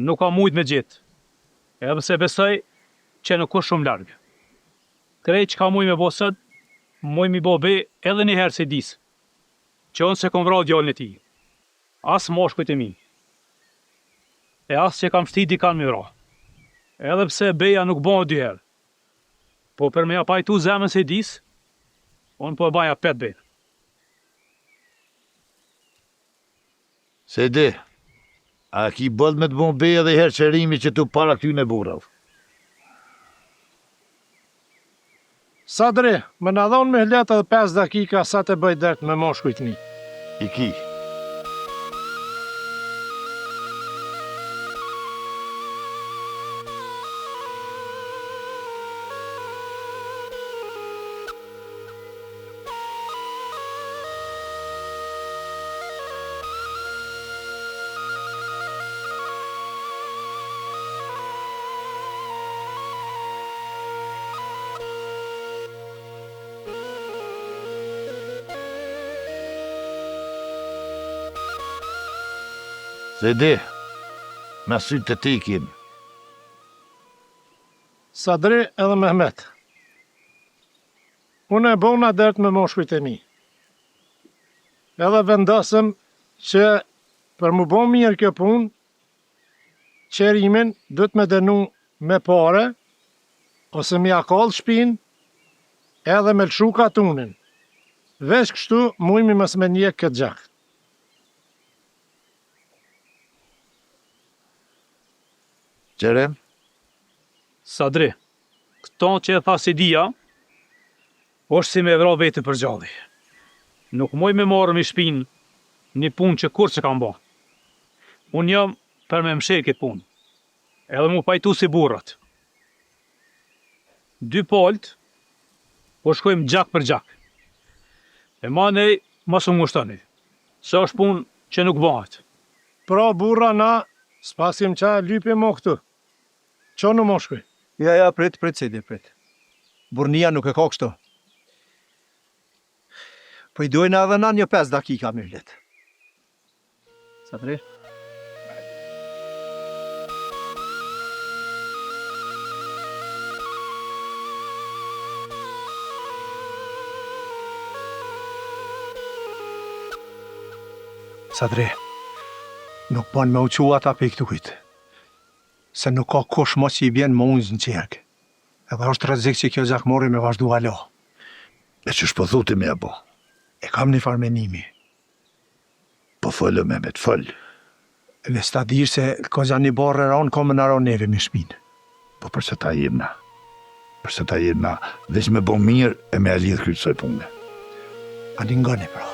Nuk ka mujt me gjithë, edhe se besoj që nuk është shumë largë. Krejt që ka muj me bo sët, muj mi bo be edhe një herë Sedis, që unë se kom vra djallin e ti, as moshkujt e mi, e as që kam shti di kanë mi vra. Edhe pse beja nuk bo 2 herë, po për me ja pajtu zemën Sedis, unë po e baja 5 bejnë.
Sejdi, a ki bëll me të bon beja dhe herë qërimi që tu para këty në burrav?
Sadri, më në dhonë me hletë edhe 5 dakika sa të bëj dert me moshkujt një.
I ki. Sejdi, me sytë të tekin.
Sadri edhe Mehmet. Unë e bona dert me moshkujt e mi. Edhe vendosëm që për mu bo mirë kjo punë, qerimin dhëtë me denu me pare, ose mi akall shpin, edhe me lëshu katunin. Vesh kështu mujmi mës me njek këtë gjak.
Qerem?
Sadri, këto që e tha si dia, është si me vra vete për gjalli. Nuk moj me marrë mi shpin një punë që kur që kam ba. Unë jam për me mshirë këtë punë, edhe mu pajtu si burrat. 2 palët, po shkojmë gjak për gjak. E ma nej, mas u ngushtoni. Se është punë që nuk bëhet.
Pra burra na, s'pasim qa lypje mo këtu. Qa në moshkuj?
Ja, prit, sidi, prit. Burnia nuk e ka kështu. Po i dojnë edhe na një 5 dakika myllet. Sadri? Sadri, nuk ban me uqua ata pe këtu kujtë. Se nuk ka kush mo që i bjen më unë në qerkë. Edhe është rrezik që kjo gjakmori me vazhdu alo.
E që shpëthu ti me e bo?
E kam një farmenimi.
Po fëllë me të fëllë.
Dhe sta dirë se ko gja një barë ranë, ko më në ranë neve me shpinë.
Po përse ta jem na? Përse ta jem na? Veç me bo mirë e me e lidhë krytësoj punë.
A një ngane pra.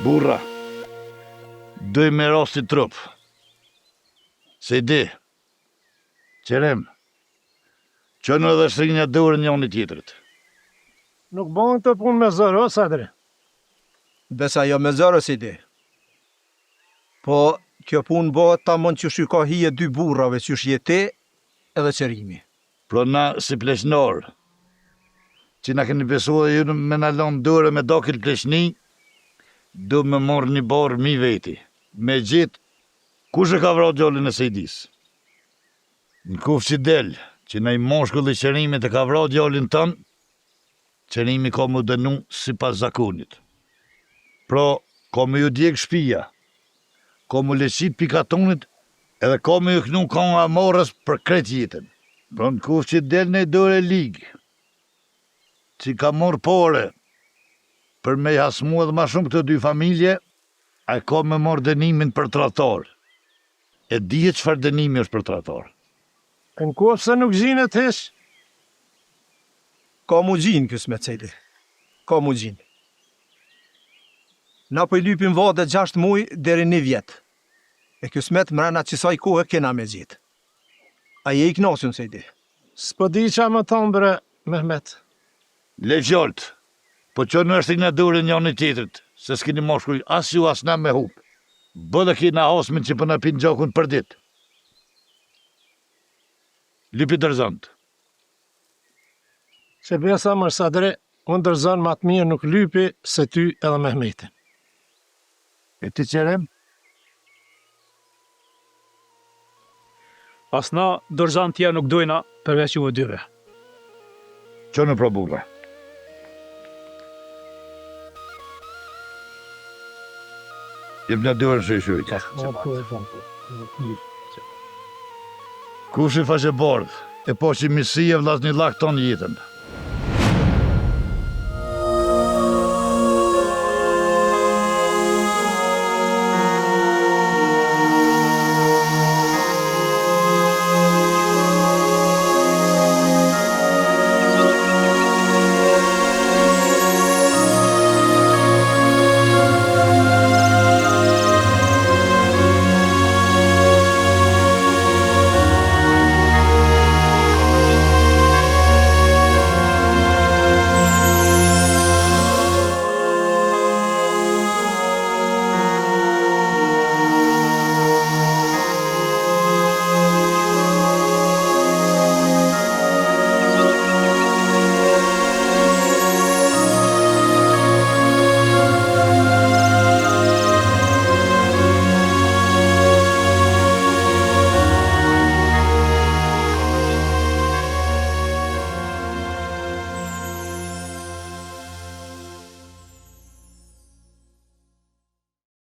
Burra, doj me rasti trup. Se i di, qerem, që në edhe shrinja dërë njën i tjetërit.
Nuk bon të punë me zërë, o Sadri?
Besa jo me zërë, si di. Po, kjo punë bëhet ta mund që ka hije 2 burrave që jete edhe qerimi.
Pro na si pleshnorë, që na keni besu dhe ju me në lonë dërë me dokil pleshni, do me morë një barë mi veti, me gjithë, kush e ka vra gjallin e sejdis? Në kufë që del, që na i moshkull dhe qerimit e ka vra gjallin tënë, qerimi ka mu dënu si pas zakonit. Pra, ka me ju djekë shpia, ka mu leqit pikatonit, edhe ka me ju knu ka nga morës për kret jetën. Pra në kufë që del në i dore ligë, që ka morë pare, për me hasmu edhe ma shumë këtë 2 familje, a ka me morë dënimin për tratar. E dije qëfar dënimi është për tratar.
Në kohë se nuk gjinë të hesh?
Ka mu gjinë kësë me cejli. Ka mu gjinë. Na për i lypim vade 6 muj deri 1 vjetë. E kësë me të mrena qësaj kohë kena me gjithë. A je i knasun cejli.
S'po di qa më thonë bre, Mehmet.
Le gjoltë. Po që në është i në dure njën i tjetërit, se s'kini moshkuj as ju as na me hupë. Bëdhe ki na hasmin që për në pinë gjokun për ditë. Lypi dërzant.
Që besa mërë Sadri, unë dërzant ma të mirë nuk lypi se ty edhe Mehmeti.
E ti qerem?
As na dërzant tja nuk dojna përveç juve 2.
Që në proburra? Jem në dërën shëjshëjt. Kush i faqe bardh, e po që misi e vlas një lak ton jetën.